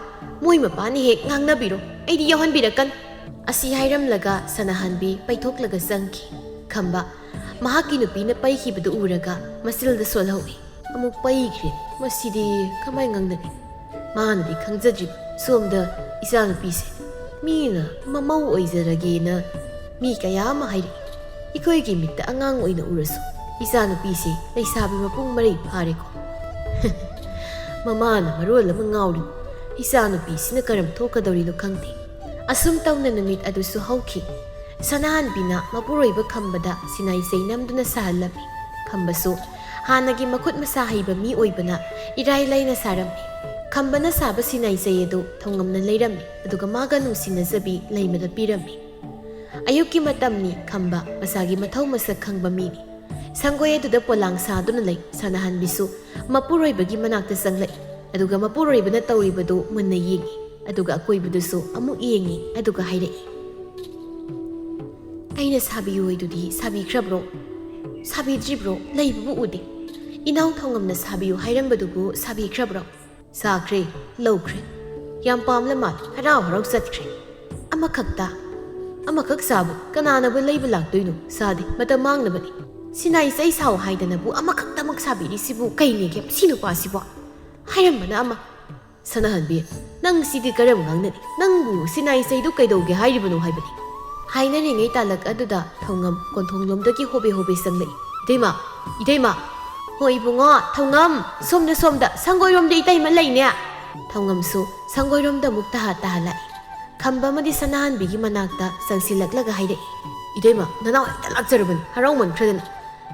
ꯃꯣꯏ ꯃꯄꯥꯅ ꯍꯦꯛ ꯉꯥꯡꯅꯕꯤꯔꯣ. ꯑꯩꯗꯤ ꯌꯥꯎꯍꯟꯕꯤꯔꯛꯀꯅꯨ. ꯑꯁꯤ ꯍꯥꯏꯔꯝꯂꯒ ꯁꯅꯥꯍꯟꯕꯤ ꯄꯩꯊꯣꯛꯂꯒ ꯆꯪꯈꯤ. ꯈꯝꯕ ꯃꯍꯥꯛꯀꯤ ꯅꯨꯄꯤꯅ ꯄꯩꯈꯤꯕꯗꯨ ꯎꯔꯒ ꯃꯆꯤꯜꯗ ꯁꯣꯜꯍꯧꯏ. ꯑꯃꯨꯛ ꯄꯩꯈ꯭ꯔꯦ. ꯃꯁꯤꯗꯤ ꯀꯃꯥꯏ ꯉꯥꯡꯅꯅꯤ? ꯃꯥꯅꯗꯤ ꯈꯪꯖꯗ꯭ꯔꯤꯕ ꯁꯣꯝꯗ ꯏꯆꯥꯅꯨꯄꯤꯁꯦ ꯃꯤꯅ ꯃꯃꯧ ꯑꯣꯏꯖꯔꯒꯦꯅ ꯃꯤ ꯀꯌా ꯑꯃ ꯍꯥꯏꯔꯛꯏ. ꯑꯩꯈꯣꯏꯒꯤ ꯃꯤꯠꯇ ꯑꯉꯥꯡ ꯑꯣꯏꯅ ꯎꯔꯁꯨ ꯏꯆꯥꯅꯨꯄꯤꯁꯦ ꯂꯩꯁꯥꯕꯤ ꯃꯄꯨꯡ ꯃꯔꯩ ꯐꯥꯔꯦꯀꯣ. ꯃꯃꯥꯅ ꯃꯔꯣꯜ ꯑꯃ ꯉꯥꯎꯔꯤ. ꯏꯆꯥꯅꯨꯄꯤꯁꯤꯅ ꯀꯔꯝ ꯊꯣꯛꯀꯗꯧꯔꯤꯅꯣ ꯈꯪꯗꯦ. ꯑꯁꯨꯝ ꯇꯧꯅ ꯅꯨꯃꯤꯠ ꯑꯗꯨꯁꯨ ꯍꯧꯈꯤ. ꯁꯅꯥꯍꯟꯕꯤꯅ ꯃꯄꯨꯔꯣꯏꯕ ꯈꯝꯕꯗ ꯁꯤꯅꯥꯏ ꯆꯩꯅꯝꯗꯨꯅ ꯁꯥꯍꯜꯂꯝꯃꯤ. ꯈꯝꯕꯁꯨ ꯍꯥꯟꯅꯒꯤ ꯃꯈꯨꯠ ꯃꯁꯥ ꯍꯩꯕ ꯃꯤ ꯑꯣꯏꯕꯅ ꯏꯔꯥꯏ ꯂꯥꯏꯅ ꯁꯥꯔꯝꯃꯤ. ꯈꯝꯕꯅ ꯁꯥꯕ ꯁꯤꯅꯥꯏ ꯆꯩ ꯑꯗꯨ ꯊꯧꯉꯝꯅ ꯂꯩꯔꯝꯃꯤ. ꯑꯗꯨꯒ ꯃꯥꯒ ꯅꯨꯡꯁꯤꯅꯖꯕꯤ ꯂꯩꯃꯗ ꯄꯤꯔꯝꯃꯤ. ꯑꯌꯨꯛꯀꯤ ꯃꯇꯝꯅꯤ. ꯈꯝꯕ ꯃꯁꯥꯒꯤ ꯃꯊꯧ ꯃꯁꯛ ꯈꯪꯕ ꯃꯤꯅꯤ. ꯁꯪꯒꯣꯏ ꯑꯗꯨꯗ ꯄꯣꯂꯥꯡ ꯁꯥꯗꯨꯅ ꯂꯩ. ꯁꯅꯥꯍꯟꯕꯤꯁꯨ ꯃꯄꯨꯔꯣꯏꯕꯒꯤ ꯃꯅꯥꯛꯇ ꯆꯪꯂꯛꯏ. ꯑꯗꯨꯒ ꯃꯄꯨꯔꯣꯏꯕꯅ ꯇꯧꯔꯤꯕꯗꯨ ꯃꯨꯟꯅ ꯌꯦꯡꯉꯤ. ꯑꯗꯨꯒ ꯑꯀꯣꯏꯕꯗꯨꯁꯨ ꯑꯃꯨꯛ ꯌꯦꯡꯉꯤ. ꯑꯗꯨꯒ ꯍꯥꯏꯔꯛꯏ, ꯑꯩꯅ ꯁꯥꯕꯤꯌꯨ ꯍꯥꯏꯗꯨꯗꯤ ꯁꯥꯕꯤꯈ꯭ꯔꯕ꯭ꯔꯣ? ꯁꯥꯕꯤꯗ꯭ꯔꯤꯕ꯭ꯔꯣ? ꯂꯩꯕꯕꯨ ꯎꯗꯦ. ꯏꯅꯥꯎ ꯊꯧꯉꯝꯅ ꯁꯥꯕꯤꯌꯨ ꯍꯥꯏꯔꯝꯕꯗꯨꯕꯨ ꯁꯥꯕꯤꯈ꯭ꯔꯕ꯭ꯔꯣ? ꯁꯥꯈ꯭ꯔꯦ, ꯂꯧꯈ꯭ꯔꯦ. ꯌꯥꯝ ꯄꯥꯝꯂ ꯃꯥꯜꯂꯦ. ꯍꯔꯥꯎ ꯆꯠꯈ꯭ꯔꯦ. ꯑꯃꯈꯛ ꯁꯥꯕ ꯀꯅꯥꯅꯕꯨ ꯂꯩꯕ ꯂꯥꯛꯇꯣꯏꯅꯣ? ꯁꯥꯗꯦ, ꯃꯇꯝ ꯃꯥꯡꯅꯕꯅꯤ. ꯁꯤꯅꯥꯏ ꯆꯩ ꯁꯥꯎ ꯍꯥꯏꯗꯅꯕꯨ ꯑꯃꯈꯛꯇꯃꯛ ꯁꯥꯕꯤꯔꯤꯁꯤꯕꯨ ꯀꯩꯅꯦꯒꯦ ꯁꯤ ꯅꯨꯄꯥꯁꯤꯕꯣ? ꯍꯥꯏꯔꯝꯕꯅ ꯑꯃ. ꯁꯅꯥꯍꯟꯕꯤ, ꯅꯪ ꯁꯤꯗꯤ ꯀꯔꯝ ꯉꯥꯡꯅꯅꯤ? ꯅꯪꯕꯨ ꯁꯤꯅꯥꯏ ꯆꯩꯗꯨ ꯀꯩꯗꯧꯒꯦ ꯍꯥꯏꯔꯤꯕꯅꯣ ꯍꯥꯏꯕꯅꯤ. ꯍꯥꯏꯅꯔꯤꯉꯩ ꯇꯥꯂꯛ ꯑꯗꯨꯗ ꯊꯧꯉꯝ ꯀꯣꯟꯊꯣꯡꯂꯣꯝꯗꯒꯤ ꯍꯣꯕꯦ ꯆꯪꯂꯛꯏ. ꯏꯇꯩꯃ. ꯍꯣꯏ ꯏꯕꯨꯡꯉꯣ, ꯊꯧꯉꯝ, ꯁꯣꯝꯗ ꯁꯪꯒꯣꯏꯔꯣꯝꯗ ꯏꯇꯩꯃ ꯂꯩꯅꯦ. ꯊꯧꯉꯝꯁꯨ ꯁꯪꯒꯣꯏꯔꯣꯝꯗ ꯑꯃꯨꯛ ꯇꯥꯍ ꯂꯥꯛꯏ. ꯈꯝꯕ ꯑꯃꯗꯤ ꯁꯅꯥꯍꯟꯕꯤꯒꯤ ꯃꯅꯥꯛꯇ ꯆꯪꯁꯤꯜꯂꯛꯂꯒ ꯍꯥꯏꯔꯛꯏ, ꯏꯇꯩꯃ, ꯅꯅꯥꯎ ꯍꯦꯛꯇ ꯂꯥꯛꯆꯔꯕꯅꯤ. ꯍꯔꯥꯎꯃꯟꯈ꯭ꯔꯗꯅ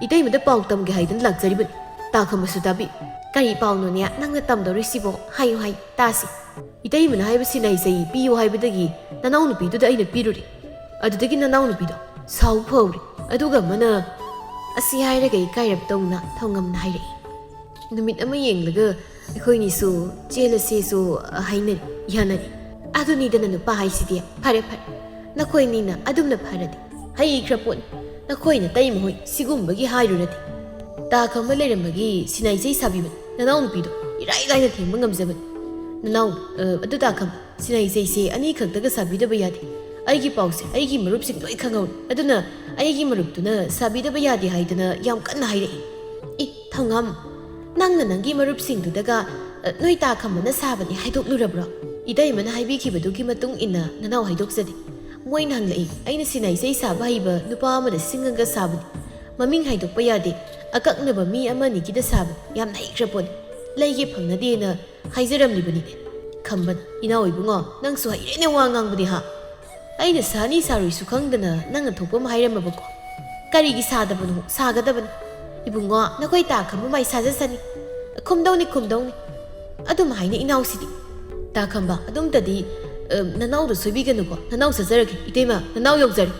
ꯏꯇꯩꯃꯗ ꯄꯥꯎ ꯇꯝꯒꯦ ꯍꯥꯏꯗꯅ ꯂꯥꯛꯆꯔꯤꯕꯅꯤ. ꯇꯥꯈꯝꯕꯁꯨ ꯇꯥꯕꯤ. ꯀꯔꯤ ꯄꯥꯎꯅꯣꯅꯦ ꯅꯪꯅ ꯇꯝꯗꯧꯔꯤꯁꯤꯕꯣ? ꯍꯥꯏꯌꯨ ꯇꯥꯁꯤ. ꯏꯇꯩꯃꯅ ꯍꯥꯏꯕ ꯁꯤꯅꯥꯏ ꯆꯩ ꯄꯤꯌꯨ ꯍꯥꯏꯕꯗꯒꯤ ꯅꯅꯥꯎ ꯅꯨꯄꯤꯗꯨꯗ ꯑꯩꯅ ꯄꯤꯔꯨꯔꯦ. ꯑꯗꯨꯗꯒꯤ ꯅꯅꯥꯎ ꯅꯨꯄꯤꯗꯣ ꯁꯥꯎ ꯐꯧꯔꯦ. ꯑꯗꯨꯒ ꯑꯃꯅ ꯑꯁꯤ ꯍꯥꯏꯔꯒ ꯏꯀꯥꯏꯔꯞ ꯇꯧꯅ ꯊꯧꯉꯝꯅ ꯍꯥꯏꯔꯛꯏ, ꯅꯨꯃꯤꯠ ꯑꯃ ꯌꯦꯡꯂꯒ ꯑꯩꯈꯣꯏꯅꯤꯁꯨ ꯆꯦꯜꯂꯁꯦꯁꯨ ꯍꯥꯏꯅꯔꯤ, ꯌꯥꯅꯔꯤ. ꯑꯗꯨꯅꯤꯗꯅ ꯅꯨꯄꯥ ꯍꯥꯏꯁꯤꯗꯤ. ꯐꯔꯦ, ꯅꯈꯣꯏꯅꯤꯅ ꯑꯗꯨꯝꯅ ꯐꯔꯗꯤ ꯍꯩꯈ꯭ꯔ ꯄꯣꯠꯅꯤ. ꯅꯈꯣꯏꯅ ꯇꯩꯃꯍꯣꯏ ꯁꯤꯒꯨꯝꯕꯒꯤ ꯍꯥꯏꯔꯨꯔꯗꯤ. ꯇꯥꯈꯝꯕ ꯂꯩꯔꯝꯕꯒꯤ ꯁꯤꯅꯥꯏ ꯆꯩ ꯁꯥꯕꯤꯕꯅꯤ. ꯅꯅꯥꯎ ꯅꯨꯄꯤꯗꯣ ꯏꯔꯥꯏ ꯂꯥꯏꯅ ꯊꯦꯡꯕ ꯉꯝꯖꯕꯅꯤ. ꯑꯗꯨ ꯇꯥꯈꯝꯕ, ꯁꯤꯅꯥꯏ ꯆꯩꯁꯦ ꯑꯅꯤ ꯈꯛꯇꯒ ꯁꯥꯕꯤꯗꯕ ꯌꯥꯗꯦ. ꯑꯩꯒꯤ ꯄꯥꯎꯁꯦ ꯑꯩꯒꯤ ꯃꯔꯨꯞꯁꯤꯡ ꯂꯣꯏ ꯈꯪꯍꯧꯔꯤ. ꯑꯗꯨꯅ ꯑꯩꯒꯤ ꯃꯔꯨꯞꯇꯨꯅ ꯁꯥꯕꯤꯗꯕ ꯌꯥꯗꯦ ꯍꯥꯏꯗꯅ ꯌꯥꯝ ꯀꯟꯅ ꯍꯥꯏꯔꯛꯏ. ꯊꯧꯉꯝ, ꯅꯪꯅ ꯅꯪꯒꯤ ꯃꯔꯨꯞꯁꯤꯡꯗꯨꯗꯒ ꯅꯣꯏ ꯇꯥꯈꯝꯕꯅ ꯁꯥꯕꯅꯤ ꯍꯥꯏꯗꯣꯛꯂꯨꯔꯕ꯭ꯔꯣ? ꯏꯇꯩꯃꯅ ꯍꯥꯏꯕꯤꯈꯤꯕꯗꯨꯒꯤ ꯃꯇꯨꯡ ꯏꯟꯅ ꯅꯅꯥꯎ ꯍꯥꯏꯗꯣꯛꯆꯗꯦ. ꯃꯣꯏꯅ ꯍꯪꯂꯛꯏ, ꯑꯩꯅ ꯁꯤꯅꯥꯏ ꯆꯩ ꯁꯥꯕ ꯍꯩꯕ ꯅꯨꯄా ꯑꯃꯗ ꯁꯤꯡꯉꯒ ꯁꯥꯕꯅꯤ. ꯃꯃꯤꯡ ꯍꯥꯏꯗꯣꯛꯄ ꯌꯥꯗꯦ. ꯑꯀꯛꯅꯕ ꯃꯤ ꯑꯃꯅꯤꯒꯤꯗ ꯁꯥꯕꯅꯤ. ꯌꯥꯝꯅ ꯍꯩꯈ꯭ꯔ ꯄꯣꯠꯅꯤ. ꯂꯩꯒꯦ ꯐꯪꯅꯗꯦꯅ ꯍꯥꯏꯖꯔꯝꯂꯤꯕꯅꯤꯅꯦ. ꯈꯝꯕꯅ, ꯏꯅꯥꯎ ꯏꯕꯨꯡꯉꯣ, ꯅꯪꯁꯨ ꯍꯩꯔꯦꯅꯦ ꯋꯥ ꯉꯥꯡꯕꯗꯤ ꯍꯥ. ꯑꯩꯅ ꯁꯥꯅꯤ ꯁꯥꯔꯣꯏꯁꯨ ꯈꯪꯗꯅ ꯅꯪꯅ ꯊꯣꯛꯄ ꯑꯃ ꯍꯥꯏꯔꯝꯃꯕꯀꯣ. ꯀꯔꯤꯒꯤ ꯁꯥꯗꯕꯅꯣ? ꯁꯥꯒꯗꯕꯅꯤ. ꯏꯕꯨꯡꯉꯣ, ꯅꯈꯣꯏ ꯇꯥꯈꯝꯕ ꯃꯥꯏ ꯁꯥꯖꯁꯅꯤ. ꯈꯨꯝꯗꯧꯅꯤ. ꯑꯗꯨꯝ ꯍꯥꯏꯅ ꯏꯅꯥꯎꯁꯤꯗꯤ ꯇꯥ ꯈꯝꯕ ꯑꯗꯨꯝꯇꯗꯤ ꯅꯅꯥꯎꯗꯣ ꯁꯣꯏꯕꯤꯒꯅꯨꯀꯣ ꯅꯅꯥꯎ ꯆꯠꯆꯔꯒꯦ ꯏꯇꯩꯃ ꯅꯅꯥꯎ ꯌꯧꯖꯔꯤ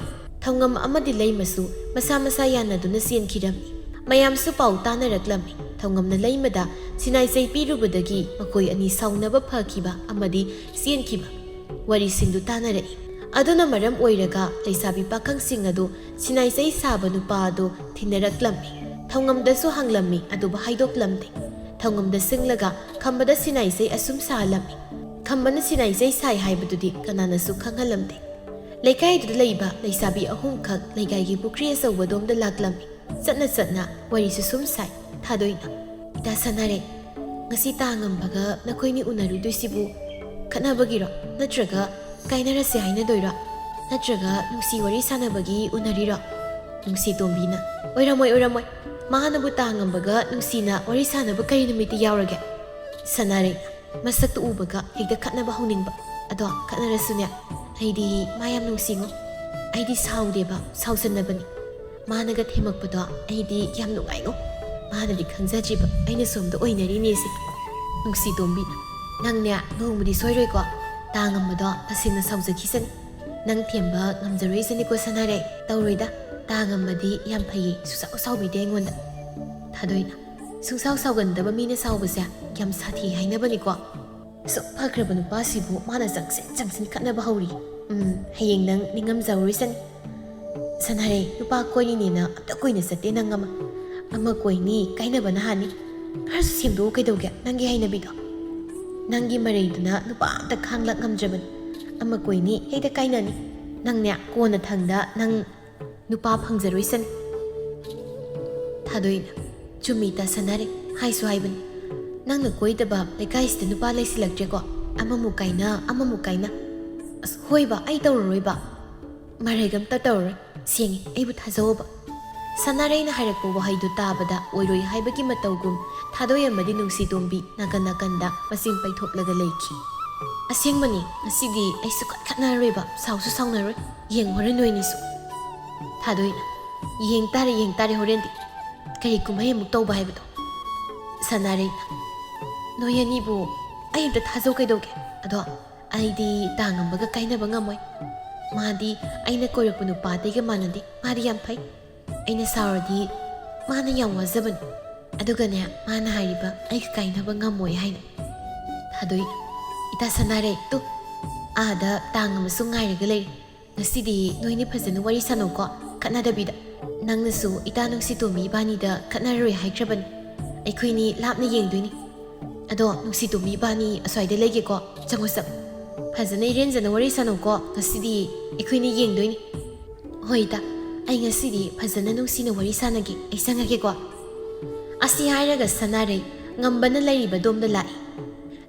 ꯊꯧꯉꯝ ꯑꯃꯗꯤ ꯂꯩꯃꯁꯨ ꯃꯁꯥ ꯃꯁꯥ ꯌꯥꯅꯗꯨꯅ ꯆꯦꯟꯈꯤꯔꯝꯃꯤ ꯃꯌꯥꯝꯁꯨ ꯄꯥꯎ ꯇꯥꯅꯔꯛꯂꯝꯃꯤ ꯊꯧꯉꯝꯅ ꯂꯩꯃꯗ ꯁꯤꯅꯥꯏꯆꯩ ꯄꯤꯔꯨꯕꯗꯒꯤ ꯃꯈꯣꯏ ꯑꯅꯤ ꯁꯥꯎꯅꯕ ꯐꯈꯤꯕ ꯑꯃꯗꯤ ꯆꯦꯟꯈꯤꯕ ꯋꯥꯔꯤꯁꯤꯡꯗꯨ ꯇꯥꯅꯔꯛꯏ ꯑꯗꯨꯅ ꯃꯔꯝ ꯑꯣꯏꯔꯒ ꯂꯩꯁꯥꯕꯤ ꯄꯥꯈꯪꯁꯤꯡ ꯑꯗꯨ ꯁꯤꯅꯥꯏꯆꯩ ꯁꯥꯕ ꯅꯨꯄꯥ ꯑꯗꯨ ꯊꯤꯅꯔꯛꯂꯝꯃꯤ ꯊꯧꯉꯝꯗꯁꯨ ꯍꯪꯂꯝꯃꯤ ꯑꯗꯨꯕꯨ ꯍꯥꯏꯗꯣꯛꯂꯝꯗꯦ ꯊꯧꯉꯝꯗ ꯁꯤꯡꯂꯒ ꯈꯝꯕꯗ ꯁꯤꯅꯥꯏꯆꯩ ꯑꯁꯨꯝ ꯁꯥꯍꯜꯂꯝꯃꯤ ꯈꯝꯕꯅ ꯁꯤꯅꯥꯏꯆꯩ ꯁꯥꯏ ꯍꯥꯏꯕꯗꯨꯗꯤ ꯀꯅꯥꯅꯁꯨ ꯈꯪꯍꯜꯂꯝꯗꯦ ꯂꯩꯀꯥꯏꯗꯨꯗ ꯂꯩꯕ ꯂꯩꯁꯥꯕꯤ ꯑꯍꯨꯝꯈꯛ ꯂꯩꯀꯥꯏꯒꯤ ꯄꯨꯈ꯭ꯔꯤ ꯑꯆꯧꯕꯗꯣꯝꯗ ꯂꯥꯛꯂꯝꯃꯤ ꯆꯠꯅ ꯆꯠꯅ ꯋꯥꯔꯤꯁꯨ ꯁꯨꯝ ꯁꯥꯏ ꯊꯥꯗꯣꯏꯅ ꯏꯇꯥ ꯁꯅꯥꯔꯩ ꯉꯁꯤ ꯇꯥꯉꯝꯕꯒ ꯅꯈꯣꯏꯅꯤ ꯎꯅꯔꯨꯗꯣꯏꯁꯤꯕꯨ ꯈꯠꯅꯕꯒꯤꯔꯣ ꯅꯠꯇ꯭ꯔꯒ ꯀꯥꯏꯅꯔꯁꯦ ꯍꯥꯏꯅꯗꯣꯏꯔꯣ ꯅꯠꯇ꯭ꯔꯒ ꯅꯨꯡꯁꯤ ꯋꯥꯔꯤ ꯁꯥꯟꯅꯕꯒꯤ ꯎꯅꯔꯤꯔꯣ ꯅꯨꯡꯁꯤ ꯇꯣꯝꯕꯤꯅ ꯑꯣꯏꯔꯝꯃꯣꯏ ꯃꯥꯅꯕꯨ ꯇꯥꯉꯝꯕꯒ ꯅꯨꯡꯁꯤꯅ ꯋꯥꯔꯤ ꯁꯥꯟꯅꯕ ꯀꯔꯤ ꯅꯨꯃꯤꯠꯇꯤ ꯌꯥꯎꯔꯒꯦ ꯁꯅꯥꯔꯩꯅ ꯃꯁꯛꯇꯨ ꯎꯕꯒ ꯍꯦꯛꯇ ꯈꯠꯅꯕ ꯍꯧꯅꯤꯡꯕ ꯑꯗꯣ ꯈꯠꯅꯔꯁꯨꯅꯦ ꯑꯩꯗꯤ ꯃꯥ ꯌꯥꯝ ꯅꯨꯡꯁꯤꯉꯣ ꯑꯩꯗꯤ ꯁꯥꯎꯗꯦꯕ ꯁꯥꯎꯖꯟꯅꯕꯅꯤ ꯃꯥꯅꯒ ꯊꯦꯝꯃꯛꯄꯗꯣ ꯑꯩꯗꯤ ꯌꯥꯝ ꯅꯨꯡꯉꯥꯏꯉꯣ ꯃꯥꯅꯗꯤ ꯈꯪꯖꯗ꯭ꯔꯤꯕ ꯑꯩꯅ ꯁꯣꯝꯗ ꯑꯣꯏꯅꯔꯤꯅꯦꯁꯦ ꯅꯨꯡꯁꯤ ꯇꯣꯝꯕꯤꯅ ꯅꯪꯅꯦ ꯅꯣꯡꯃꯗꯤ ꯁꯣꯏꯔꯣꯏꯀꯣ ꯇꯥꯉꯝꯕꯗꯣ ꯇꯁꯦꯡꯅ ꯁꯥꯎꯖꯈꯤꯁꯅꯤ ꯅꯪ ꯊꯦꯝꯕ ꯉꯝꯖꯔꯣꯏꯁꯅꯤꯀꯣ ꯁꯅꯥꯔꯩ ꯇꯧꯔꯣꯏꯗ ꯇꯥꯉꯝꯕꯗꯤ ꯌꯥꯝ ꯐꯩꯌꯦ ꯁꯨꯡꯁꯥꯎ ꯁꯥꯎꯕꯤꯗꯦ ꯑꯩꯉꯣꯟꯗ ꯊꯥꯗꯣꯏꯅ ꯁꯨꯡꯁꯥꯎ ꯁꯥꯎꯒꯟꯗꯕ ꯃꯤꯅ ꯁꯥꯎꯕꯁꯦ ꯌꯥꯝ ꯁꯥꯊꯤ ꯍꯥꯏꯅꯕꯅꯤꯀꯣ ꯑꯁꯨꯛ ꯐꯈ꯭ꯔꯕ ꯅꯨꯄꯥꯁꯤꯕꯨ ꯃꯥꯅ ꯆꯪꯁꯤꯟ ꯈꯠꯅꯕ ꯍꯧꯔꯤ ꯍꯌꯦꯡ ꯅꯪ ꯅꯤꯡꯉꯝꯖꯔꯣꯏꯁꯅꯤ ꯁꯅꯥꯔꯩ ꯅꯨꯄꯥ ꯀꯣꯏꯅꯤꯅꯦꯅ ꯑꯝꯇ ꯀꯨꯏꯅ ꯆꯠꯇꯦ ꯅꯪ ꯑꯃ ꯀꯣꯏꯅꯤ ꯀꯥꯏꯅꯕꯅ ꯍꯥꯟꯅꯤ ꯈꯔꯁꯨ ꯁꯦꯝꯗꯣꯛꯎ ꯀꯩꯗꯧꯒꯦ ꯅꯪꯒꯤ ꯍꯩꯅꯕꯤꯗꯣ ꯅꯪꯒꯤ ꯃꯔꯩꯗꯨꯅ ꯅꯨꯄꯥ ꯑꯝꯇ ꯈꯥꯡꯂꯛ ꯉꯝꯗ꯭ꯔꯕꯅꯤ ꯑꯃ ꯀꯣꯏꯅꯤ ꯍꯦꯛꯇ ꯀꯥꯏꯅꯅꯤ ꯅꯪꯅꯦ ꯀꯣꯟꯅ ꯊꯪꯗ ꯅꯪ नुपा फंगजरोइसन थादोइना चुमी ता सनारे हाइसु हाइबन नंग न कोइदबा लेकाइसते नुपा लेसिलक्ट्रेको अममु काइना अस होइबा आई तौररोइबा मरेगम ता तौर सेंगी आइबु थाजौबा सनारेना हाइरकपो वहाइदु ताबदा ओइरोइ हाइबगी मतौगुम थादोयमदि नुंसी तोंबी नाकन नाकंदा मसिंग पैथोक्लगा लेखि असेंगमनी ngасidi आइसु खटखनारोइबा साउसु साउनारोइ येंग होरे नोइनिसु थादोइना येंग तारे होरेंदी करी कुमहे मुक तौबा हाइबदो सनारेना नोयनीबु आइमता थाजौ कैदोगे अदो आइदी तांगमबगा काइनबा ngamoi मादी आइना कोइरकपु नुपादेगा मानदी मादी याम फै आइना सावरदी माना याम वाजबन अदुगने माना हारिबा आइ काइनबा ngamoi हाइना थादोइना इता सनारे तु आदा तांगमसु ngairaga lei ngasidi noini phajana wari sanoko khatnadabida nangnasu ita nungsi tomi bani da khatnaroi haikrabani aikhoini lapna yengdoini ado nungsi tomi bani aswaide lege ko changosap phajana irenjana wari sanoko ngasidi aikhoini yengdoini hoida ai ngasidi phajana nungsi na wari sanage ai sangage ko asi hairaga sanare ngambana lairiba domda lai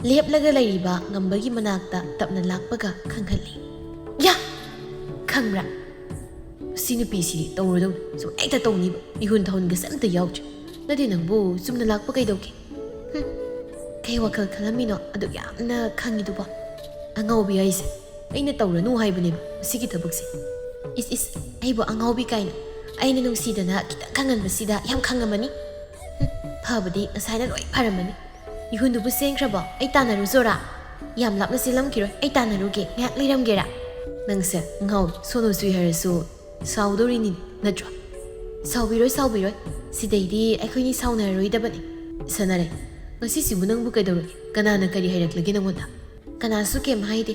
leplaga lairiba ngambagi manakta tapna lakpaga khangkhali ya khangra sinu pisi tawrodom so aita tawni ihun thon ga samta yauch nadi nangbu sumna lakpa kai doke kai wakal khalamino adu yamna khangi duba angaubi aise aina tawranu haibane sigi thabukse is aibo angaubi kaina aina nungsidana kita khangan basida yam khangamani phabadi asaina loi pharamani ihun dubu sengkraba ai tanaru zora yam lapna silam kiroi ai tanaru ge ngak liram gera nangse ngau sono sui harasu saudori natro saubiroi sidaidi aikhoini saunaroi dabani sanare ngasi sibu nangbu kaidoro kanana kari hairakhlagi nangoda kanasu kem haide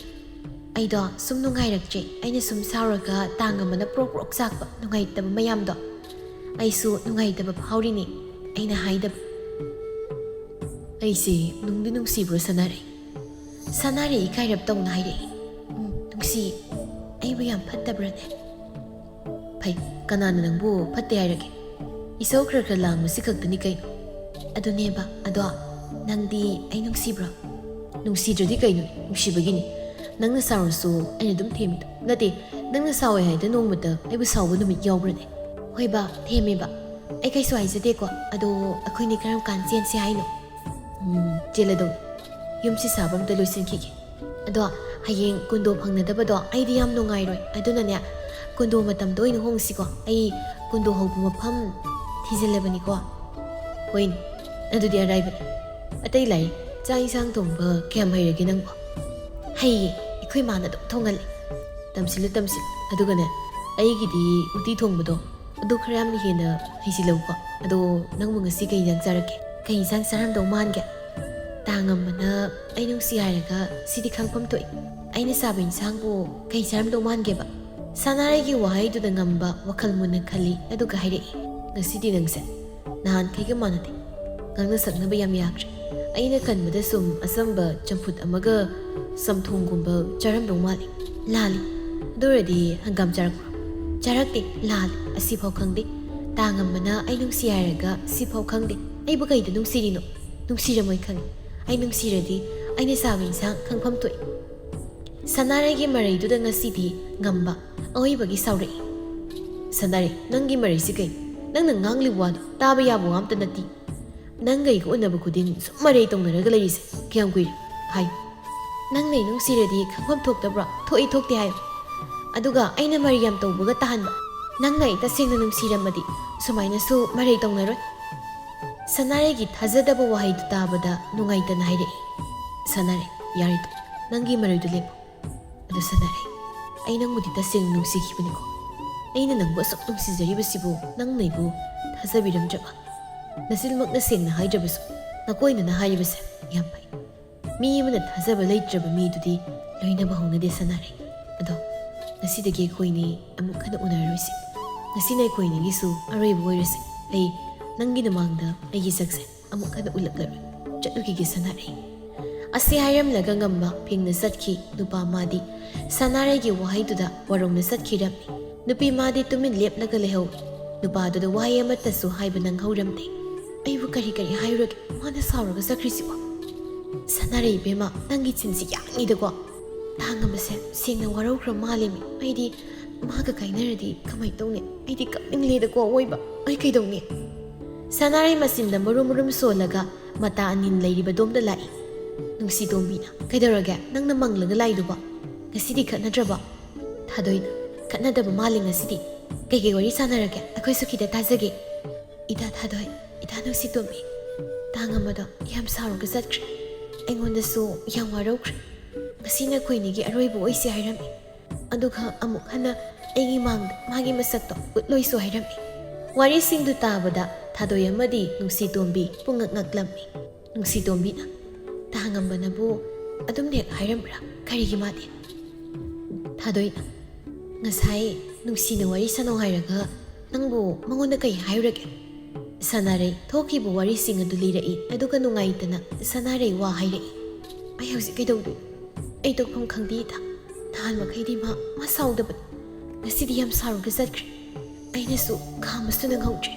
aido sum nungai rakje aina sum sauraga tangamana prok sakba nungai tab mayam do aisu nungai tab phaurini aina haidab aise nungdi nungsibro sanare ikairap tawna haire nungsi aibu yam phattabrane pai kanana nangbu phatte hairage isau khra lang musi khaktani kai aduneba ado nangdi ai nungsibro nungsidrodi kaino nungsibagini nangna saursu aina dum themi nate nangna sawe haida nongmata aibu sawba numit yawbrane hoiba themiba ai kai swai jade ko ado akhoini karam kan chen si haino cheladon yumsi sabam da loisinkhige ado hayeng kundo phangnadabado aidi yam nungairoi adunane kundo matam doina hongsiko ai kundo hobu mafam thijelabani ko hoin adudi araiba atai lai ꯆꯥꯛ ꯏꯟꯁꯥꯡ ꯊꯣꯡꯕ ꯀꯌꯥꯝ ꯍꯩꯔꯒꯦ ꯅꯪꯕꯣ? ꯍꯩꯌꯦ, ꯑꯩꯈꯣꯏ ꯃꯥꯅ ꯑꯗꯨꯝ ꯊꯣꯡꯍꯜꯂꯦ. ꯇꯝꯁꯤꯜꯂꯨ ꯑꯗꯨꯒꯅꯦ ꯑꯩꯒꯤꯗꯤ ꯎꯇꯤ ꯊꯣꯡꯕꯗꯣ ꯑꯗꯨ ꯈꯔ ꯌꯥꯝꯅ ꯍꯦꯟꯅ ꯍꯩꯖꯤꯜꯂꯧꯀꯣ. ꯑꯗꯣ ꯅꯪꯕꯨ ꯉꯁꯤ ꯀꯩ ꯏꯟꯁꯥꯡ ꯆꯥꯔꯛꯀꯦ? ꯀꯩ ꯏꯟꯁꯥꯡ ꯆꯥꯔꯝꯗꯧ ꯃꯥꯟꯒꯦ? ꯇꯥꯡꯉꯝꯕꯅ ꯑꯩ ꯅꯨꯡꯁꯤ ꯍꯥꯏꯔꯒ ꯁꯤꯗꯤ ꯈꯪꯐꯝ ꯊꯣꯛꯏ. ꯑꯩꯅ ꯆꯥꯕ ꯏꯟꯁꯥꯡꯕꯨ ꯀꯩ ꯆꯥꯔꯝꯗꯧ ꯃꯥꯟꯒꯦꯕ? ꯁꯅꯥꯔꯩꯒꯤ ꯋꯥꯍꯩꯗꯨꯗ ꯉꯝꯕ ꯋꯥꯈꯜ ꯃꯨꯟꯅ ꯈꯜꯂꯤ ꯑꯗꯨꯒ ꯍꯥꯏꯔꯛꯏ. ꯉꯁꯤꯗꯤ ꯅꯪꯁꯦ ꯅꯍꯥꯟꯈꯩꯒ ꯃꯥꯟꯅꯗꯦ. ꯉꯥꯡꯅ ꯁꯛꯅꯕ ꯌꯥꯝ ꯌꯥꯈ꯭ꯔꯦ. ꯑꯩꯅ ꯈꯟꯕꯗ ꯁꯨꯝ ꯑꯆꯝꯕ ꯆꯝꯐꯨꯠ ꯑꯃꯒ ꯆꯝꯊꯣꯡꯒꯨꯝꯕ ꯆꯥꯔꯝꯗꯧ ꯃꯥꯜꯂꯤ. ꯂꯥꯜꯂꯤ. ꯑꯗꯨ ꯑꯣꯏꯔꯗꯤ ꯍꯪꯒꯥꯝ ꯆꯥꯔꯛꯄ꯭ꯔꯣ? ꯆꯥꯔꯛꯇꯦ. ꯂꯥꯜꯂꯤ. ꯑꯁꯤꯐꯥꯎ ꯈꯪꯗꯦ. ꯇꯥꯡꯉꯝꯕꯅ ꯑꯩ ꯅꯨꯡꯁꯤ ꯍꯥꯏꯔꯒ ꯁꯤꯐꯥꯎ ꯈꯪꯗꯦ. ꯑꯩꯕꯨ ꯀꯩꯗ ꯅꯨꯡꯁꯤꯔꯤꯅꯣ? ꯅꯨꯡꯁꯤꯔꯝꯃꯣꯏ ꯈꯪꯉꯤ. ꯑꯩ ꯅꯨꯡꯁꯤꯔꯗꯤ ꯑꯩꯅ ꯆꯥꯕ ꯏꯟꯁꯥꯡ ꯈꯪꯐꯝ ꯊꯣꯛꯏ. ꯁꯅꯥꯔꯩꯒꯤ ꯃꯔꯩꯗꯨꯗ ꯉꯁꯤꯗꯤ ꯉꯝꯕ ꯑꯑꯣꯏꯕꯒꯤ ꯁꯥꯎꯔꯛꯏ. ꯁꯅꯥꯔꯩ, ꯅꯪꯒꯤ ꯃꯔꯩꯁꯤ ꯀꯩ? ꯅꯪꯅ ꯉꯥꯡꯂꯤꯕ ꯋꯥꯗꯣ ꯇꯥꯕ ꯌꯥꯕ ꯋꯥ ꯑꯝꯇ ꯅꯠꯇꯦ. ꯅꯪꯒ ꯑꯩꯒ ꯎꯅꯕ ꯈꯨꯗꯤꯡ ꯁꯨꯝ ꯃꯔꯩ ꯇꯧꯅꯔꯒ ꯂꯩꯔꯤꯁꯦ ꯀꯌꯥꯝ ꯀꯨꯏꯔꯦ? ꯍꯥꯏꯌꯨ. ꯅꯪꯅ ꯑꯩ ꯅꯨꯡꯁꯤꯔꯗꯤ ꯈꯪꯐꯝ ꯊꯣꯛꯇꯕ꯭ꯔꯣ? ꯊꯣꯛꯏ ꯊꯣꯛꯇꯦ ꯍꯥꯏꯌꯨ. ꯑꯗꯨꯒ ꯑꯩꯅ ꯃꯔꯩ ꯌꯥꯝ ꯇꯧꯕꯒ ꯇꯥꯍꯟꯕ. ꯅꯪꯅ ꯑꯩ ꯇꯁꯦꯡꯅ ꯅꯨꯡꯁꯤꯔꯝꯃꯗꯤ ꯁꯨꯃꯥꯏꯅꯁꯨ ꯃꯔꯩ ꯇꯧꯅꯔꯣꯏ. ꯁꯅꯥꯔꯩꯒꯤ ꯊꯥꯖꯗꯕ ꯋꯥꯍꯩꯗꯨ ꯇꯥꯕꯗ ꯅꯨꯡꯉꯥꯏꯇꯅ ꯍꯥꯏꯔꯛꯏ. ꯁꯅꯥꯔꯩ, ꯌꯥꯔꯦꯗꯣ. ꯅꯪꯒꯤ ꯃꯔꯩꯗꯨ ꯂꯦꯞꯄꯣ. ꯑꯗꯨ ꯁꯅꯥꯔꯩ, ꯑꯩ ꯅꯪꯕꯨꯗꯤ ꯇꯁꯦꯡꯅ ꯅꯨꯡꯁꯤꯈꯤꯕꯅꯤꯀꯣ. ꯑꯩꯅ ꯅꯪꯕꯨ ꯑꯁꯨꯛ ꯅꯨꯡꯁꯤꯖꯔꯤꯕꯁꯤꯕꯨ ꯅꯪꯅ ꯑꯩꯕꯨ ꯊꯥꯖꯕꯤꯔꯝꯗ꯭ꯔꯕ? ꯅꯆꯤꯟꯃꯛꯅ ꯁꯦꯡꯅ ꯍꯥꯏꯗ꯭ꯔꯕꯁꯨ ꯅꯀꯣꯏꯅꯅ ꯍꯥꯏꯔꯤꯕꯁꯦ ꯌꯥꯝ ꯐꯩ. ꯃꯤ ꯑꯃꯅ ꯊꯥꯖꯕ ꯂꯩꯇ꯭ꯔꯕ ꯃꯤꯗꯨꯗꯤ ꯂꯣꯏꯅꯕ ꯍꯧꯅꯗꯦ ꯁꯅꯥꯔꯩ. ꯑꯗꯣ ꯉꯁꯤꯗꯒꯤ ꯑꯩꯈꯣꯏꯅꯤ ꯑꯃꯨꯛ ꯍꯟꯅ ꯎꯅꯔꯔꯣꯏꯁꯤ. ꯉꯁꯤꯅ ꯑꯩꯈꯣꯏꯅꯤꯒꯤꯁꯨ ꯑꯔꯣꯏꯕ ꯑꯣꯏꯔꯁꯤ. ꯑꯩ ꯅꯪꯒꯤ ꯃꯃꯥꯡꯗ ꯑꯩꯒꯤ ꯁꯛꯁꯦ ꯑꯃꯨꯛ ꯍꯟꯅ ꯎꯠꯂꯛꯂꯔꯣꯏ. ꯆꯠꯂꯨꯈꯤꯒꯦ ꯁꯅꯥꯔꯩ. ꯑꯁꯤ ꯍꯥꯏꯔꯝꯂꯒ ꯉꯝꯕ ꯐꯤꯡꯅ ꯆꯠꯈꯤ. ꯅꯨꯄꯥ ꯃꯥꯗꯤ ꯁꯅꯥꯔꯩꯒꯤ ꯋꯥꯍꯩꯗꯨꯗ ꯋꯥꯔꯧꯅ ꯆꯠꯈꯤꯔꯝꯃꯤ. ꯅꯨꯄꯤ ꯃꯥꯗꯤ ꯇꯨꯃꯤꯟ ꯂꯦꯞꯂꯒ ꯂꯩꯍꯧꯏ. ꯅꯨꯄꯥꯗꯨꯗ ꯋꯥꯍꯩ ꯑꯃꯠꯇꯁꯨ ꯍꯥꯏꯕ ꯅꯪꯍꯧꯔꯝꯗꯦ. ꯑꯩꯕꯨ ꯀꯔꯤ ꯍꯥꯏꯔꯨꯔꯒꯦ ꯃꯥꯅ ꯁꯥꯎꯔꯒ ꯆꯠꯈ꯭ꯔꯤꯁꯤꯕꯣ? ꯁꯅꯥꯔꯩ ꯏꯕꯦꯝꯃ, ꯅꯪꯒꯤ ꯆꯤꯟꯁꯤ ꯌꯥꯡꯉꯤꯗꯀꯣ. ꯇꯥꯡꯉꯝꯕꯁꯦ ꯁꯦꯡꯅ ꯋꯥꯔꯧꯈ꯭ꯔ ꯃꯥꯜꯂꯦꯃꯤ. ꯑꯩꯗꯤ ꯃꯥꯒ ꯀꯥꯏꯅꯔꯗꯤ ꯀꯃꯥꯏꯅ ꯇꯧꯅꯤ? ꯑꯩꯗꯤ ꯀꯞꯅꯤꯡꯂꯦꯗꯀꯣ ꯑꯋꯣꯏꯕ. ꯑꯩ ꯀꯩꯗꯧꯅꯤ? ꯁꯅꯥꯔꯩ ꯃꯆꯤꯟꯗ ꯃꯔꯨꯝ ꯁꯣꯜꯂꯒ ꯃꯇꯥ ꯑꯅꯤꯟ ꯂꯩꯔꯤꯕꯗꯣꯝꯗ ꯂꯥꯛꯏ. ꯅꯨꯡꯁꯤ ꯇꯣꯝꯕꯤꯅ, ꯀꯩꯗꯧꯔꯒꯦ? ꯅꯪꯅ ꯃꯪꯂꯒ ꯂꯥꯛꯏꯗꯨꯕꯣ? ꯉꯁꯤꯗꯤ ꯈꯠꯅꯗ꯭ꯔꯕꯣ? ꯊꯥꯗꯣꯏꯅ, ꯈꯠꯅꯗꯕ ꯃꯥꯜꯂꯤ ꯉꯁꯤꯗꯤ. ꯀꯩꯀꯩ ꯋꯥꯔꯤ ꯁꯥꯟꯅꯔꯒꯦ? ꯑꯩꯈꯣꯏꯁꯨ ꯈꯤꯇ ꯇꯥꯖꯒꯦ. ꯏꯇꯥ ꯊꯥꯗꯣꯏ, ꯏꯇꯥ ꯅꯨꯡꯁꯤ ꯇꯣꯝꯕꯤ, ꯇꯥꯡꯉꯝꯕꯗꯣ ꯌꯥꯝ ꯁꯥꯎꯔꯒ ꯆꯠꯈ꯭ꯔꯦ. ꯑꯩꯉꯣꯟꯗꯁꯨ ꯌꯥꯝ ꯋꯥꯔꯧꯈ꯭ꯔꯦ. ꯉꯁꯤꯅ ꯑꯩꯈꯣꯏꯅꯤꯒꯤ ꯑꯔꯣꯏꯕ ꯑꯣꯏꯁꯤ ꯍꯥꯏꯔꯝꯃꯤ. ꯑꯗꯨꯒ ꯑꯃꯨꯛ ꯍꯟꯅ ꯑꯩꯒꯤ ꯃꯥꯡꯗ ꯃꯥꯒꯤ ꯃꯁꯛꯇꯣ ꯎꯠꯂꯣꯏꯁꯨ ꯍꯥꯏꯔꯝꯃꯤ. ꯋꯥꯔꯤꯁꯤꯡꯗꯨ ꯇꯥꯕꯗ ꯊꯥꯗꯣꯏ ꯑꯃꯗꯤ ꯅꯨꯡꯁꯤ ꯇꯣꯝꯕꯤ ꯄꯨꯡꯉꯛ ꯉꯛꯂꯝꯃꯤ. ꯅꯨꯡꯁꯤ ꯇꯣꯝꯕꯤꯅ, ꯇꯥꯡꯉꯝꯕꯅꯕꯨ ꯑꯗꯨꯝ ꯍꯦꯛ ꯍꯥꯏꯔꯝꯕ꯭ꯔꯥ? ꯀꯔꯤꯒꯤ ꯃꯥꯗꯤ? ꯊꯥꯗꯣꯏꯅ, ꯉꯁꯥꯏ ꯅꯨꯡꯁꯤꯅ ꯋꯥꯔꯤ ꯁꯥꯟꯅꯧ ꯍꯥꯏꯔꯒ ꯅꯪꯕꯨ ꯃꯉꯣꯟꯗ ꯀꯩ ꯍꯥꯏꯔꯨꯔꯒꯦ? ꯁꯅꯥꯔꯩ ꯊꯣꯛꯈꯤꯕ ꯋꯥꯔꯤꯁꯤꯡ ꯑꯗꯨ ꯂꯤꯔꯛꯏ. ꯑꯗꯨꯒ ꯅꯨꯡꯉꯥꯏꯇꯅ ꯁꯅꯥꯔꯩ ꯋꯥ ꯍꯥꯏꯔꯛꯏ. ꯑꯩ ꯍꯧꯖꯤꯛ ꯀꯩꯗꯧꯗꯣꯏꯅꯣ? ꯑꯩ ꯇꯧꯐꯝ ꯈꯪꯗꯦ ꯏꯇꯥ. ꯅꯍꯥꯟ ꯃꯈꯩꯗꯤ ꯃꯥ ꯁꯥꯎꯗꯕꯅꯤ. ꯉꯁꯤꯗꯤ ꯌꯥꯝ ꯁꯥꯎꯔꯒ ꯆꯠꯈ꯭ꯔꯦ. ꯑꯩꯅꯁꯨ ꯈꯥꯝꯕꯁꯨ ꯅꯪꯍꯧꯗ꯭ꯔꯦ.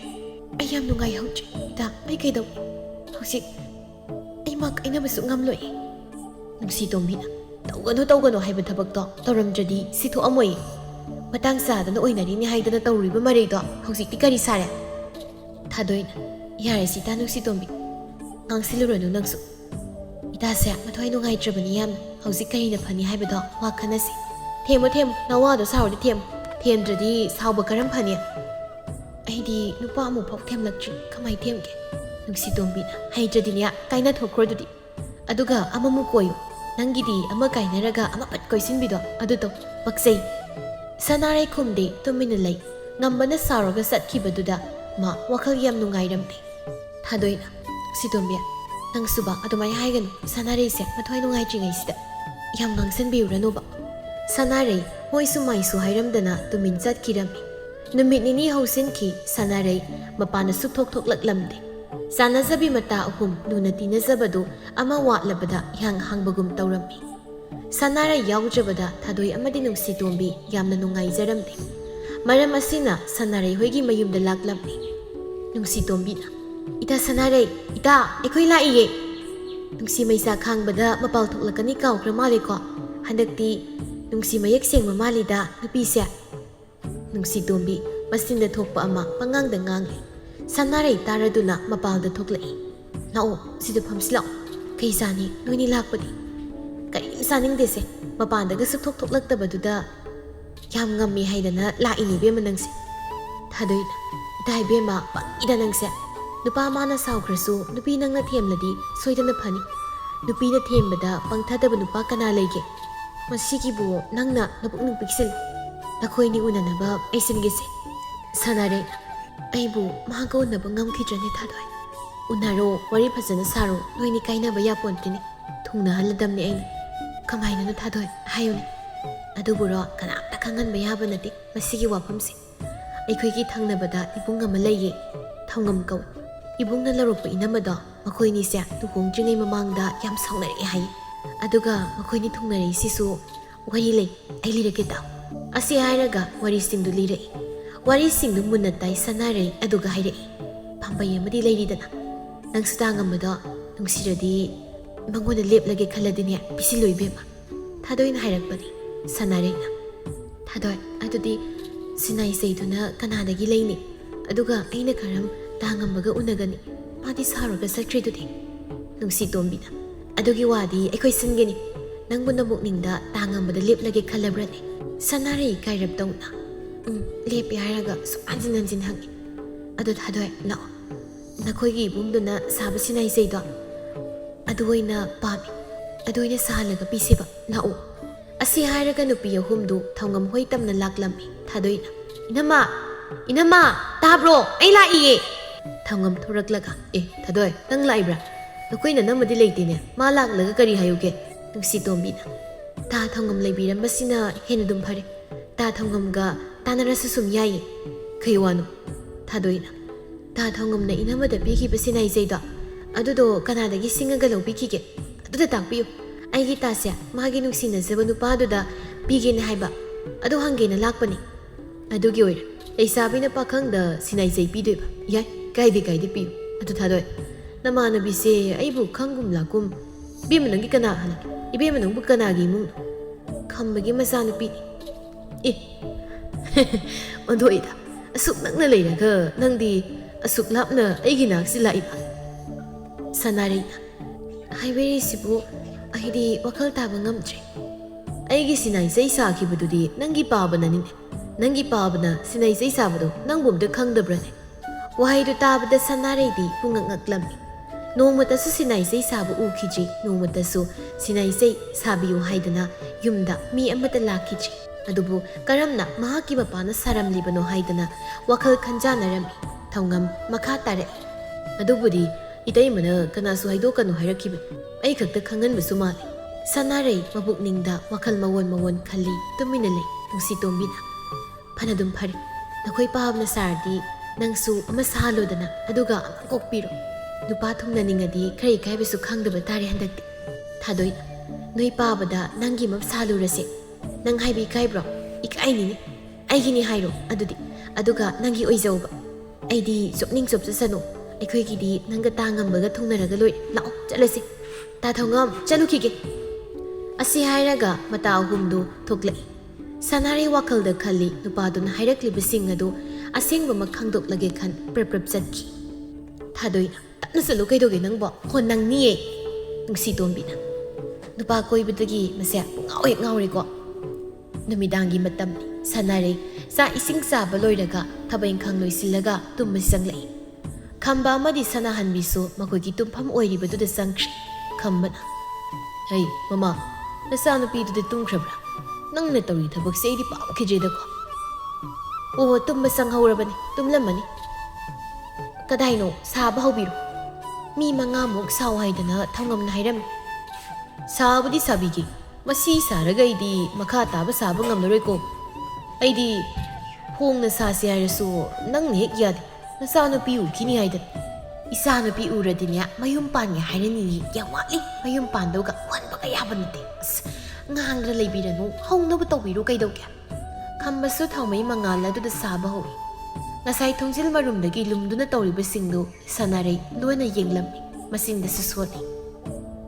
ꯑꯩ ꯌꯥꯝ ꯅꯨꯡꯉꯥꯏꯍꯧꯗ꯭ꯔꯦ. ꯏꯇꯥ, ꯑꯩ ꯀꯩꯗꯧꯏ? ꯍꯧꯖꯤꯛ ꯑꯩ ꯃꯥ ꯀꯥꯏꯅꯕꯁꯨ ꯉꯝꯂꯣꯏ. ꯅꯨꯡꯁꯤ ꯇꯣꯝꯕꯤꯅ, ꯇꯧꯒꯅꯨ ꯍꯥꯏꯕ ꯊꯕꯛꯇꯣ ꯇꯧꯔꯝꯗ꯭ꯔꯗꯤ ꯁꯤ ꯊꯣꯛꯑꯝꯃꯣꯏ. ꯃꯇꯥꯡ ꯆꯥꯗꯅ ꯑꯣꯏꯅꯔꯤꯅꯤ ꯍꯥꯏꯗꯅ ꯇꯧꯔꯤꯕ ꯃꯔꯩꯗꯣ ꯍꯧꯖꯤꯛꯇꯤ ꯀꯔꯤ ꯁꯥꯔꯦ? ꯊꯥꯗꯣꯏꯅ, ꯌꯥꯔꯦꯁꯤ ꯏꯇꯥ ꯅꯨꯡꯁꯤ ꯇꯣꯝꯕꯤ, ꯉꯥꯡꯁꯤꯜꯂꯨꯔꯅꯨ ꯅꯪꯁꯨ. ꯏꯇꯥꯁꯦ ꯃꯊ꯭ꯋꯥꯏ ꯅꯨꯡꯉꯥꯏꯇ꯭ꯔꯕꯅꯤ ꯌꯥꯝꯅ. ꯍꯧꯖꯤꯛ ꯀꯔꯤꯅ ꯐꯅꯤ ꯍꯥꯏꯕꯗꯣ ꯋꯥ ꯈꯟꯅꯁꯤ. ꯊꯦꯝꯃꯣ ꯅꯋꯥꯗꯣ ꯁꯥꯎꯔꯗꯤ ꯊꯦꯝꯃꯣ. ꯊꯦꯝꯗ꯭ꯔꯗꯤ ꯁꯥꯎꯕ ꯀꯔꯝ ꯐꯅꯤ? ꯑꯩꯗꯤ ꯅꯨꯄꯥ ꯑꯃꯨꯛꯐꯥꯎ ꯊꯦꯝꯂꯛꯇ꯭ꯔꯤ. ꯀꯃꯥꯏꯅ ꯊꯦꯝꯒꯦ? ꯅꯨꯡꯁꯤ ꯇꯣꯝꯕꯤꯅ, ꯍꯩꯇ꯭ꯔꯗꯤꯅꯦ ꯀꯥꯏꯅꯊꯣꯛꯈ꯭ꯔꯣ ꯑꯗꯨꯗꯤ. ꯑꯗꯨꯒ ꯑꯃꯃꯨꯛ ꯀꯣꯏꯌꯨ. ꯅꯪꯒꯤꯗꯤ ꯑꯃ ꯀꯥꯏꯅꯔꯒ ꯑꯃ ꯄꯠ ꯀꯣꯏꯁꯤꯟꯕꯤꯗꯣ ꯑꯗꯨꯗꯣ ꯄꯛꯆꯩ. ꯁꯅꯥꯔꯩ ꯈꯨꯝꯗꯦ, ꯇꯨꯃꯤꯟꯅ ꯂꯩ. ꯉꯝꯕꯅ ꯁꯥꯎꯔꯒ ꯆꯠꯈꯤꯕꯗꯨꯗ ꯃꯥ ꯋꯥꯈꯜ ꯌꯥꯝ ꯅꯨꯡꯉꯥꯏꯔꯝꯗꯦ. ꯊꯥꯗꯣꯏꯅ, ꯁꯤꯇꯣꯝꯕꯤ, ꯅꯪꯁꯨꯕ ꯑꯗꯨꯃꯥꯏꯅ ꯍꯥꯏꯒꯅꯨ. ꯁꯅꯥꯔꯩꯁꯦ ꯃꯊ꯭ꯋꯥꯏ ꯅꯨꯡꯉꯥꯏꯇ꯭ꯔꯤꯉꯩꯁꯤꯗ ꯌꯥꯝ ꯉꯥꯡꯁꯤꯟꯕꯤꯔꯨꯔꯅꯨꯕ. ꯁꯅꯥꯔꯩ ꯍꯣꯏꯁꯨ ꯃꯥꯏꯁꯨ ꯍꯥꯏꯔꯝꯗꯅ ꯇꯨꯃꯤꯟ ꯆꯠꯈꯤꯔꯝꯃꯤ. ꯅꯨꯃꯤꯠ ꯅꯤꯅꯤ ꯍꯧꯁꯤꯟꯈꯤ. ꯁꯅꯥꯔꯩ ꯃꯄꯥꯟꯗ ꯁꯨꯛꯊꯣꯛ ꯊꯣꯛꯂꯛꯂꯝꯗꯦ. ꯆꯥꯟꯅꯖꯕꯤ ꯃꯇꯥ ꯑꯍꯨꯝ ꯂꯨꯅ ꯇꯤꯟꯅꯖꯕꯗꯨ ꯑꯃ ꯋꯥꯠꯂꯕꯗ ꯏꯍꯥꯡ ꯍꯥꯡꯕꯒꯨꯝ ꯇꯧꯔꯝꯃꯤ. ꯁꯅꯥꯔꯩ ꯌꯥꯎꯗ꯭ꯔꯕꯗ ꯊꯥꯗꯣꯏ ꯑꯃꯗꯤ ꯅꯨꯡꯁꯤ ꯇꯣꯝꯕꯤ ꯌꯥꯝꯅ ꯅꯨꯡꯉꯥꯏꯖꯔꯝꯗꯦ. ꯃꯔꯝ ꯑꯁꯤꯅ ꯁꯅꯥꯔꯩ ꯍꯣꯏꯒꯤ ꯃꯌꯨꯝꯗ ꯂꯥꯛꯂꯝꯃꯤ. ꯅꯨꯡꯁꯤ ꯇꯣꯝꯕꯤꯅ, ꯏꯇꯥ ꯁꯅꯥꯔꯩ, ꯏꯇꯥ ꯑꯩꯈꯣꯏ ꯂꯥꯛꯏꯌꯦ. ꯅꯨꯡꯁꯤ ꯃꯩꯁꯥ ꯈꯥꯡꯕꯗ ꯃꯄꯥꯜ ꯊꯣꯛꯂꯛꯀꯅꯤ ꯀꯥꯎꯈ꯭ꯔ ꯃꯥꯜꯂꯦꯀꯣ. ꯍꯟꯗꯛꯇꯤ ꯅꯨꯡꯁꯤ ꯃꯌꯦꯛ ꯁꯦꯡꯕ ꯃꯥꯜꯂꯤꯗ ꯅꯨꯄꯤꯁꯦ. ꯅꯨꯡꯁꯤ ꯇꯣꯝꯕꯤ ꯃꯆꯤꯟꯗ ꯊꯣꯛꯄ ꯑꯃ ꯄꯉꯥꯡꯗ ꯉꯥꯡꯏ. ꯁꯅꯥꯔꯩ ꯇꯥꯔꯗꯨꯅ ꯃꯄꯥꯜꯗ ꯊꯣꯛꯂꯛꯏ. ꯂꯥꯛꯑꯣ, ꯁꯤꯗ ꯐꯝꯁꯤ ꯂꯥꯛꯑꯣ. ꯀꯩ ꯆꯥꯅꯤ ꯅꯣꯏꯅꯤ ꯂꯥꯛꯄꯗꯤ? ꯀꯔꯤꯝ ꯆꯥꯅꯤꯡꯗꯦꯁꯦ. ꯃꯄꯥꯟꯗꯒ ꯁꯨꯛꯊꯣꯛ ꯊꯣꯛꯂꯛꯇꯕꯗꯨꯗ ꯌꯥꯝ ꯉꯝꯃꯤ ꯍꯥꯏꯗꯅ ꯂꯥꯛꯏꯅꯤ ꯏꯕꯦꯝꯃ ꯅꯪꯁꯦ. ꯊꯥꯗꯣꯏꯅ, ꯏꯇꯥ ꯏꯕꯦꯝꯃ ꯄꯪꯏꯗ ꯅꯪꯁꯦ. ꯅꯨꯄꯥ ꯃꯥꯅ ꯁꯥꯎꯈ꯭ꯔꯁꯨ ꯅꯨꯄꯤ ꯅꯪꯅ ꯊꯦꯝꯂꯗꯤ ꯁꯣꯏꯗꯅ ꯐꯅꯤ. Nupina thembada pangthadaba nupa kana lege. Masigibu nangna napuknung piksil. Nakoini unanaba aisingese. Sanare aibu mahago naba ngamkhidrani thadoi. Unaro wari phajana saro noini kainaba yapontini. Thungna haladamni aina. Kamaina nu thadoi hayuni. Aduburo kanamta khanganba yaba nati masigi wafamsi. Aikhoigi thangnabada ibung ama leye. Thongam kaw. Ibungna larokpa inamada makoini se tuhongdringai mamangda yam saunare hai. Aduga makoini thungnare sisu wari lei ai lirake ta. Asi hairaga wari singdu lirei. Wari singdu munna tai sanare aduga hairei. Pambai amadi leiridana. Nang sudangamada nungsiradi mangona leplage khaladine pisiloi bema. Thadoina hairakpani sanare na. Thadoi adudi sinai seiduna kanadagi leini. Aduga aina karam tangambaga unagani. Madi saroga sakridudi. Nungsi tombina. Adugi wadi aikoi singeni. Nangbu namukningda tangambada leplage khalabrani. Sanare kairab tawna. Lepi hairaga sumanjin nanjin hangi. Adu thadoi lao. Nakoigi ibungduna saba sinai seido. Aduoina pami. Aduoina sahalaga piseba lao. Asi hairaga nupi yahumdu thongam hoi tamna laklami. Thadoina. Inama, tabro, ay laiye. Thongam thoraklaga. Thadoi, nang laibra. Nakoina namadi leitine. Malaklaga kari hayuge. Nungsi tombina. Ta thongam laibiram basina henadum phare. Ta thongamga tanarasa sum yayi. Kaiwano. Thadoina. Ta thongam na inamada biki basina izayda. Adudo kanadagi singaga lau bikige. Aduda takpiyo. Aigi tasya magi nungsina zaba nupaduda bigene haiba. Adu hangena lakpani. Adugi oira. Leisabina pakhangda sinai zai pidoiba. Yai, kaide piyo. Adu thadoi. Namana bise aibu khangum lakum. Bimanangi kana halaki. Ibemanangbu kanagi mung. Khambagi masana pini. Ondoida. Asuk nangna leiraga nangdi asuk lapna aigi naksi laiba. Sanarina. Haiberi sibu aidi wakal taba ngamdre. Aigi sinai zai sakibadudi nangi pabananine. Nangi pabana sinai zai sabado nangbumda khangdabrane. Wahaidu tabada sanaredi pungangaklammi. Nomatasu sinai zai sabu ukiji, nomatasu sinai zai sabiyo haidana yumda mi amata lakiji. Adubu karamna mahaki mapana saramlibano haidana wakal khanjanarami. Thongam makatare. Adubudi itaimana kanasu haidokanu hairakibani. Ai khakta khanganbasu mali. Sanarei mabukningda wakal mawon khali tumina lei nungsi tombina. Panadum phari. Nakoi pahabna sardi nangsu ama sahalodana aduga ama kokpiro. Nupa thumna ningadi kari kaibasu khangdaba tare handakti. Thadoina. Noi pabada nangi map salurase. Nang haibi kaibro. Ikaini ni. Aigini hairo adudi. Aduga nangi oizauba. Aidi sopning sopsasano. Aikhoigidi nanga tangambaga thungnaraga loi lao chalasi. Ta thongam chalukige. Asi hairaga mata ahumdu thoklai. Sanare wakalda khali nupaduna hairakliba singadu asengba makhangdok lage khan prep chatki. Thadoina tapna salu kaidoge nangbo hon nangniye nungsi tombina. Nupa koibadagi masya ngawe ko. Numidangi matamni sanare sa ising saba loiraga thabain khang loisilaga tumma sanglai. Khamba amadi sanahan bisu makogi tumpham oiribaduda sangkri. Khambana. Hey mama, nasa nupiduda tungkrabra. Nang natawri thabak sa idi paamkijeda ko. Oo, tumba sanghawrabani, tumlamani. Kadaino, saba hawbiro. Mi mangamok sawaydana thongam na hairam. Sabudi sabigi, masi saraga idi makataba saba ngamnaroy ko. Aidi, hong na sasi harasu nang nihik yadi. Nasa nupi ukini haydan. Isa nupi uradinya mayumpan nga hairani yawali mayumpan daw ka wan baka yaban nati. Ngangra laibirano hong na batawiro kay daw kya. Kambaso thawmay mangala do da saba hoy. Nasay thongsil marumdagi lumdo na tawriba singdo sanaray luwa na yenglami masinda suswati.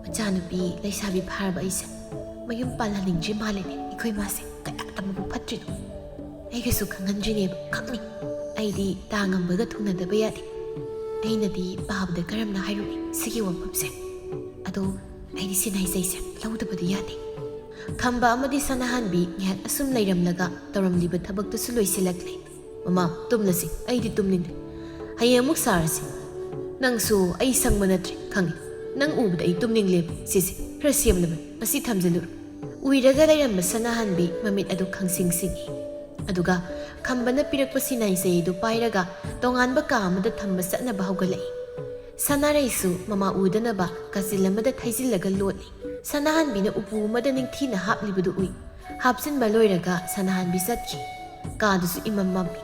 Machanupi laysabi parba isa. Mayumpan haling jimalini ikoy masi kaya tamabu patrino. Ay kaso kangan jineba kakni. Ay di tangambaga thunadaba yadi. Ay na di pahabda karam na hairumi sige wapapse. Ado ay di sinaysaysa lawdabada yadi. Khamba amadi sanahanbi ngihat asum layramlaga tawramliba thabakta suloy silaglay. Mama, tumlasi, ay di tumnindi. Hayamuk sarasi. Nangsu ay isang manatri, kangi. nang ubda ay tumninglib. Sisi, khara siyamnaba, masi thamjalur. Uiraga lairamba sanahanbi mamit adu khangsingi. Aduga, khambana pirakpa sinaisai adu pairaga tonganba ka amada thamba satnaba haugalai. Sanaraisu mama udanaba kasilamada thaizilaga lotli. Sanahanbina upu umada ningthina haplibadu ui. Hapsinba loiraga sanahanbi satki. Kadusu imam mami.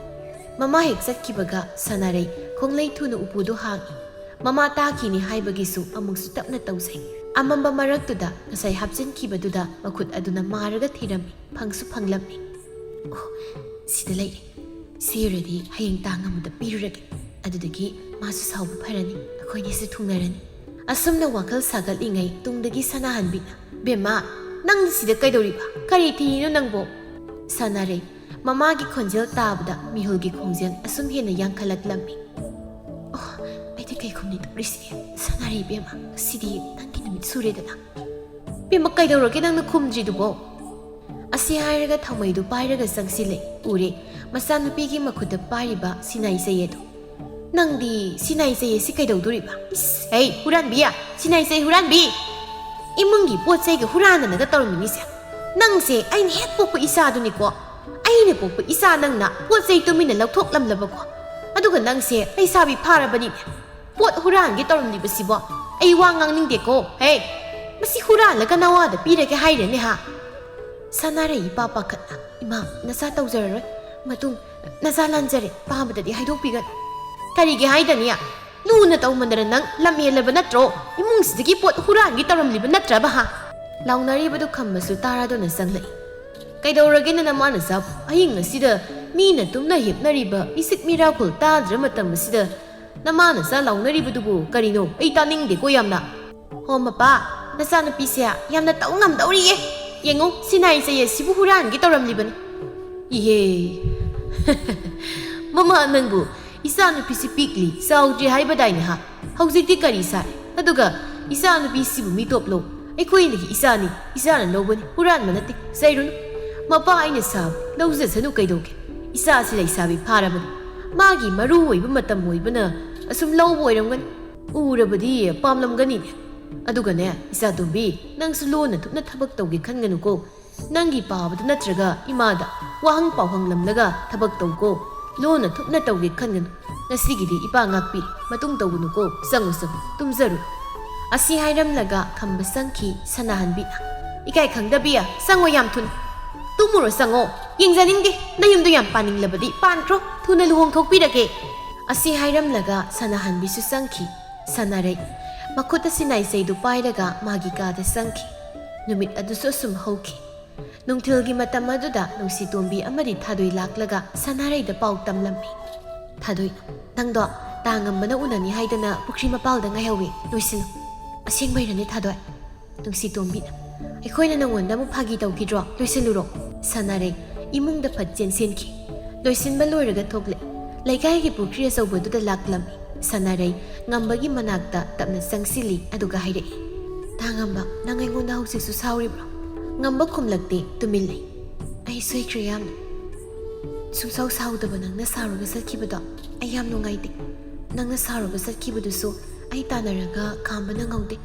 Mama hek satkibaga sanarai khonglai thuna upudu hangi. Mama takini haibagisu amungsu tapna tausai. Amamba maraktuda ngasai hapsinkibaduda makhut aduna maraga thirami phangsu phanglamni. Oh, sida laire. Siradi hayeng tangamuda pirurage. Adudagi masu saubu pharani. Akhoi se thungnarani. Asumna wakal sagal ingai tungdagi sanahanbina. Bema, nang sida kaidoriba. Kari thino nangbo. Sanare, mamagi khonjel tabda mihulgi khongjel asum hena yangkhalaklammi. Oh, aidi kai khumni tabrisi. Sanare bema, sidi nangi namit suredana. Bema kaidorage nangna khumdridubo. Asi hairaga thamaidu pairaga sangsile. Ure, masanupigi makhuda pariba sinaisaiyedu. Nangdi sinaisaiye si kaidoduriba. Hey, huranbiya, sinaisai huranbi. Imungi potsaiga hurananaga tawrminise. Nangse aina hek pokpa isaduniko. Aina pokpa isa nangna potsai tumina lauthoklamlabako. Aduga nangse ai sabi pharabani. Pot hurangi tawrmlibasibo. Ai wa ngangningdeko. Hey, masi huranlaga nawada pirage hairane ha. Sanarai papa khatna. Ima nasa tawjararoi. Matung nasa lanjare pabadadi haidokpigan. Karigi haidaniya. Nuna tawmandara nang lamyelaba natro. Imungsidagi pot hurangi tawramliba natraba ha. Launaribadu khambasu taradona sanglai. Kaidoragena namana sab ahing asida mina tumna hipnariba misik miracle tadra matam asida namana sa launaribadubu karino ai taningde ko yamna. Ho mapa nasana pisya yamna taungam dauriye. Yengo sinai saye sibu hurangi tawramlibani. Ihe. Mama nangbu isanu pisi pikli saudri haibadaini ha. Haujikti kari sai. Aduga isanu pisibu mitoplo. Aikoinagi isana lobani huran manati sairun. Mapa aina sab laujasanu kaidoge. Isa sila isabi pharabani. Magi maru oiba matam oibana asum lawbo oiramgani. Urabadi pamlamgani ne. Adugane isa tumbi nangsu lona thupna thabak tawge khanganuko. Nangi pabada natraga imada wahang pawhanglamlaga thabak tawko. Lona thupna tawge khanganu. Nasigidi ipa ngakpi matung tawgunuko sangu tumzaru. Asi hairamlaga khamba sangki sanahanbina. Ikai khangdabiya sango yam thun. Tumuro sango yengjaningdi nayumdo yam paninglabadi pankro thuna luhong thokpirage. Asi hairamlaga sanahanbisu sangki sanarai. Makhuta sinaisaidu pairaga magi kada sangki. Numit adusu sum hauki. Nungthilgi matam aduda nungsitombi amari thadoi laklaga sanarai da pau tamlammi. Thadoi nangdo tangambana unani haidana pukri mapalda ngaihawi noisinu. Asing bayrani thadoi. Nungsitombi na. Aikoina nangonda mu phagi tawkidro loisiluro. Sanare imungda phatjen senki. Loisinba loiraga thokle. Laikai pukri asawbaduda laklammi. Sanarai ngambagi manakta tapna sangsili aduga haire. Tangamba nangaingonda hausiksu sauribro. Ngamba khumlakte tumillai. Ai soikre yamna. Sumsaw saudaba nangna saruga satkibado ai yam nungaite. Nangna saruga satkibadusu ai tanaraga khamba nangaude.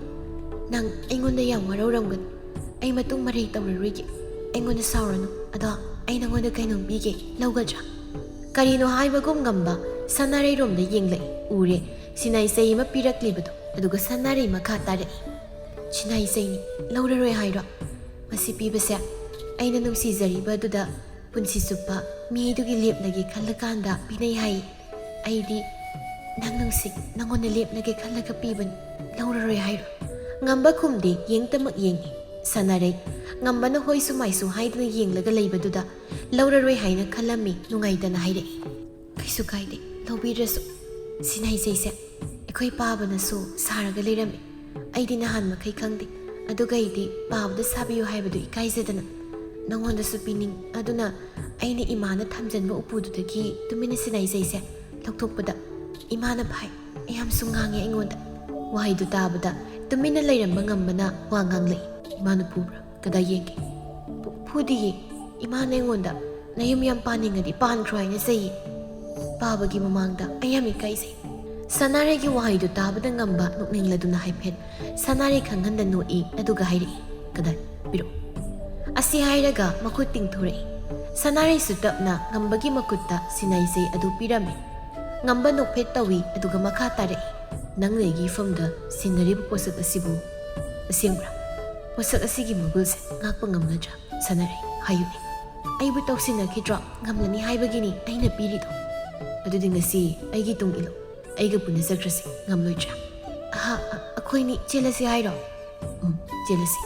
Nang aingonda yam warauramgan. Ai matung marai tawrarige. Aingonda sauranu ado ai nangonda kainom bige laugadra. Karino haibagum ngamba sanarai romda yenglai. Ure sinai sai ma piraklibado aduga sanarai makha tarai. Sinai sai ni lauraroi hairo. Masi pibase aina nungsizariba aduda punsi suppa midugi lepnagi khallakanda pinai hai. Aidi nang nungsik nangona lepnagi khallaka piban lauraroi hairo. Ngamba khumde yengtamak yengi. Sanarai ngamba na hoi sumaisu haidna yenglaga leibaduda lauraroi haina khalami nungaidana haire. Kaisu kaide laubirasu. Sinai saise akhoi pabanasu saraga leirami. Aidi nahan makai khangde. Aduga aidi pabda sabiyo haibadu ikaizadana. Nangondasu pining aduna aina imana thamjanba upududagi tumina sinai saise laukthokpada imana bhai ayam sungange aingonda. Wahaidu tabada tumina leiramba ngambana wa nganglei. Imana pubra kada yenge. Pudi imana aingonda nayum yam paningadi pankro haina sai. Babagi mamangda ayami kaise. ꯁꯅꯥꯔꯩꯒꯤ ꯋꯥꯍꯩꯗꯨ ꯇꯥꯕꯗ ꯉꯝꯕ ꯅꯣꯛꯅꯤꯡꯂꯗꯨꯅ ꯍꯥꯏꯐꯦꯠ ꯁꯅꯥꯔꯩ ꯈꯪꯍꯟꯗ ꯅꯣꯛꯏ ꯑꯗꯨꯒ ꯍꯥꯏꯔꯛꯏ ꯀꯗꯥꯏ ꯄꯤꯔꯛꯎ ꯑꯁꯤ ꯍꯥꯏꯔꯒ ꯃꯈꯨꯠ ꯇꯤꯡꯊꯣꯔꯛꯏ ꯁꯅꯥꯔꯩꯁꯨ ꯇꯞꯅ ꯉꯝꯕꯒꯤ ꯃꯈꯨꯠꯇ ꯁꯤꯟꯅꯩꯖꯩ ꯑꯗꯨ ꯄꯤꯔꯝꯃꯤ ꯉꯝꯕ ꯅꯣꯛꯐꯦꯠ ꯇꯧꯏ ꯑꯗꯨꯒ ꯃꯈꯥ ꯇꯥꯔꯛꯏ ꯅꯪꯅ ꯑꯩꯒꯤ ꯏꯐꯝꯗ ꯁꯤꯟꯅꯔꯤꯕ ꯄꯣꯠꯁꯛ ꯑꯁꯤꯕꯨ ꯑꯁꯦꯡꯕ꯭ꯔꯥ ꯄꯣꯠꯁꯛ ꯑꯁꯤꯒꯤ ꯃꯒꯨꯜꯁꯦ ꯉꯥꯛꯄ ꯉꯝꯒꯗ꯭ꯔꯥ ꯁꯅꯥꯔꯩ ꯍꯥꯏꯌꯨꯅꯦ ꯑꯩꯕꯨ ꯇꯧꯁꯤꯟꯅꯈꯤꯗ꯭ꯔꯣ ꯉꯝꯂꯅꯤ ꯍꯥꯏꯕꯒꯤꯅꯤ ꯑꯩꯅ ꯄꯤꯔꯤꯗꯣ ꯑꯗꯨꯗꯤ ꯉꯁꯤ ꯑꯩꯒꯤ ꯇꯨꯡ ꯏꯜꯂꯨ ꯑꯩꯒ ꯄꯨꯟꯅ ꯆꯠꯈ꯭ꯔꯁꯤ ꯉꯝꯂꯣꯏꯗ꯭ꯔꯥ ꯑꯩꯈꯣꯏꯅꯤ ꯆꯦꯜꯂꯁꯤ ꯍꯥꯏꯔꯣ ꯆꯦꯜꯂꯁꯤ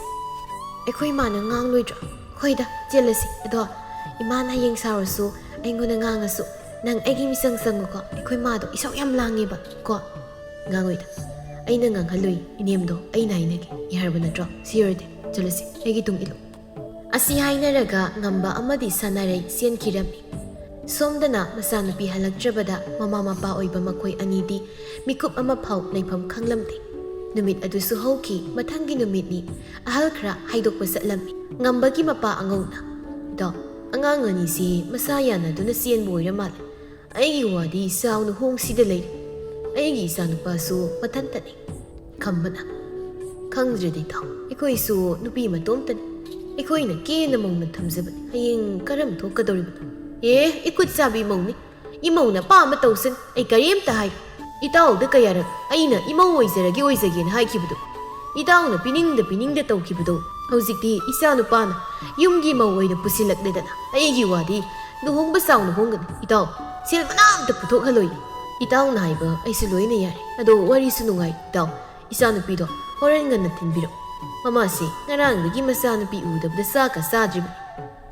ꯑꯩꯈꯣꯏ ꯏꯃꯥꯅ ꯉꯥꯡꯂꯣꯏꯗ꯭ꯔꯣ ꯍꯣꯏꯗ ꯆꯦꯜꯂꯁꯤ ꯑꯗꯣ ꯏꯃꯥꯅ ꯍꯌꯦꯡ ꯁꯥꯎꯔꯁꯨ ꯑꯩꯉꯣꯟꯗ ꯉꯥꯡꯉꯁꯨ ꯅꯪ ꯑꯩꯒꯤ ꯃꯤꯆꯪ ꯆꯪꯉꯨꯀꯣ ꯑꯩꯈꯣꯏ 마도 ꯏꯁꯧ ꯌꯥꯝ ꯂꯥꯡꯉꯦꯕ ꯀꯣ ꯉꯥꯡꯉꯣꯏꯗ ꯑꯩꯅ ꯉꯥꯡꯍꯜꯂꯨꯏ 이nem도 ꯑꯩꯅ ꯍꯥꯏꯅꯒꯦ ꯌꯥꯔꯕ ꯅꯠꯇ꯭ꯔꯣ ꯁꯤ ꯑꯣꯏꯔꯗꯤ ꯆꯠꯂꯁꯤ ꯑꯩꯒꯤ ꯇꯨꯡ ꯏꯜꯂꯨ ꯑꯁꯤ ꯍꯥꯏꯅꯔꯒ ꯉꯝꯕ ꯑꯃꯗꯤ ꯁꯅꯥꯔꯩ ꯆꯦꯟꯈꯤꯔꯝꯃꯤ ꯁꯣꯝꯗꯅ ꯃꯆꯥꯅꯨꯄꯤ ꯍꯜꯂꯛꯇ꯭ꯔꯕꯗ ꯃꯃꯥ ꯃꯄꯥ ꯑꯣꯏꯕ ꯃꯈꯣꯏ ꯑꯅꯤꯗꯤ ꯃꯤꯀꯨꯞ ꯑꯃ ꯐꯥꯎ ꯂꯩꯐꯝ ꯈꯪꯂꯝꯗꯦ ꯅꯨꯃꯤꯠ ꯑꯗꯨꯁꯨ ꯍꯧꯈꯤ ꯃꯊꯪꯒꯤ ꯅꯨꯃꯤꯠꯅꯤ ꯑꯍꯜ ꯈꯔ ꯍꯥꯏꯗꯣꯛꯄ ꯆꯠꯂꯝꯃꯤ ꯉꯝꯕꯒꯤ ꯃꯄꯥ ꯑꯉꯧꯅ ꯏꯇꯥꯎ ꯑꯉꯥꯡ ꯑꯅꯤꯁꯤ ꯃꯁꯥ ꯌꯥꯅꯗꯨꯅ ꯆꯦꯟꯕ ꯑꯣꯏꯔ ꯃꯥꯜꯂꯦ ꯑꯩꯒꯤ ꯋꯥꯗꯤ ꯆꯥꯎꯅ ꯍꯣꯡꯁꯤꯗ ꯂꯩꯔꯤ ꯑꯩꯒꯤ ꯏꯆꯥꯅꯨꯄꯥꯁꯨ ꯃꯊꯟꯇꯅꯤ ꯈꯝꯕꯅ ꯈꯪꯗ꯭ꯔꯗꯤ ꯏꯇꯥꯎ ꯑꯩꯈꯣꯏꯁꯨ ꯅꯨꯄꯤ ꯃꯇꯣꯝꯇꯅꯤ ꯑꯩꯈꯣꯏꯅ ꯀꯦꯅ ꯃꯧꯅ ꯊꯝꯖꯕꯅꯤ ꯍꯌꯦꯡ ꯀꯔꯝ ꯊꯣꯛꯀꯗꯧꯔꯤꯕꯅꯣ ꯏꯈꯨꯠ ꯆꯥꯕꯤ ꯃꯧꯅꯤ ꯏꯃꯧꯅ ꯑꯄꯥꯝꯕ ꯇꯧꯁꯤꯟ ꯑꯩ ꯀꯔꯤꯝꯇ ꯍꯥꯏ ꯏꯇꯥꯎꯗ ꯀꯌꯥꯔꯛ ꯑꯩꯅ ꯏꯃꯧ ꯑꯣꯏꯖꯒꯦꯅ ꯍꯥꯏꯈꯤꯕꯗꯣ ꯏꯇꯥꯎꯅ ꯄꯤꯅꯤꯡꯗ ꯇꯧꯈꯤꯕꯗꯣ ꯍꯧꯖꯤꯛꯇꯤ ꯏꯆꯥꯅꯨꯄꯥꯅ ꯌꯨꯝꯒꯤ ꯃꯧ ꯑꯣꯏꯅ ꯄꯨꯁꯤꯜꯂꯛꯂꯦꯗꯅ ꯑꯩꯒꯤ ꯋꯥꯗꯤ ꯂꯨꯍꯣꯡꯕ ꯆꯥꯎꯅ ꯍꯣꯡꯒꯅꯤ ꯏꯇꯥꯎ ꯁꯦꯜ ꯃꯅꯥꯝꯇ ꯄꯨꯊꯣꯛꯍꯜꯂꯣꯏ ꯏꯇꯥꯎꯅ ꯍꯥꯏꯕ ꯑꯩꯁꯨ ꯂꯣꯏꯅ ꯌꯥꯔꯦ ꯑꯗꯣ ꯋꯥꯔꯤꯁꯨ ꯅꯨꯡꯉꯥꯏ ꯏꯇꯥꯎ ꯏꯆꯥꯅꯨꯄꯤꯗꯣ ꯍꯣꯔꯦꯟ ꯉꯟꯅ ꯊꯤꯟꯕꯤꯔꯛꯎ ꯃꯃꯥꯁꯤ ꯉꯔꯥꯡꯗꯒꯤ ꯃꯆꯥꯅꯨꯄꯤ ꯎꯗꯕꯗ ꯆꯥꯛꯀ ꯆꯥꯗ꯭ꯔꯤꯕꯅꯤ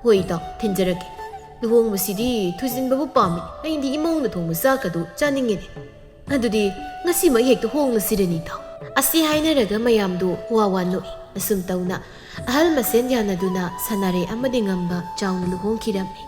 ꯍꯣꯏ ꯏꯇꯥꯎ ꯊꯤꯟꯖꯔꯛꯀꯦ ꯂꯨꯍꯣꯡꯕꯁꯤꯗꯤ ꯊꯨꯖꯤꯟꯕꯕꯨ ꯄꯥꯝꯃꯤ ꯑꯩꯗꯤ ꯏꯃꯧꯅ ꯊꯣꯡꯕ ꯆꯥꯛꯀꯗꯨ ꯆꯥꯅꯤꯡꯉꯦꯅꯦ ꯑꯗꯨꯗꯤ ꯉꯁꯤꯃꯛ ꯍꯦꯛꯇ ꯍꯣꯡꯂꯁꯤꯔꯅꯤ ꯏꯇꯥꯎ ꯑꯁꯤ ꯍꯥꯏꯅꯔꯒ ꯃꯌꯥꯝꯗꯨ ꯋꯥ ꯅꯣꯛꯏ ꯑꯁꯨꯝ ꯇꯧꯅ ꯑꯍꯜ ꯃꯁꯦꯟ ꯌꯥꯅꯗꯨꯅ ꯁꯅꯥꯔꯩ ꯑꯃꯗꯤ ꯉꯝꯕ ꯆꯥꯎꯅ ꯂꯨꯍꯣꯡꯈꯤꯔꯝꯃꯤ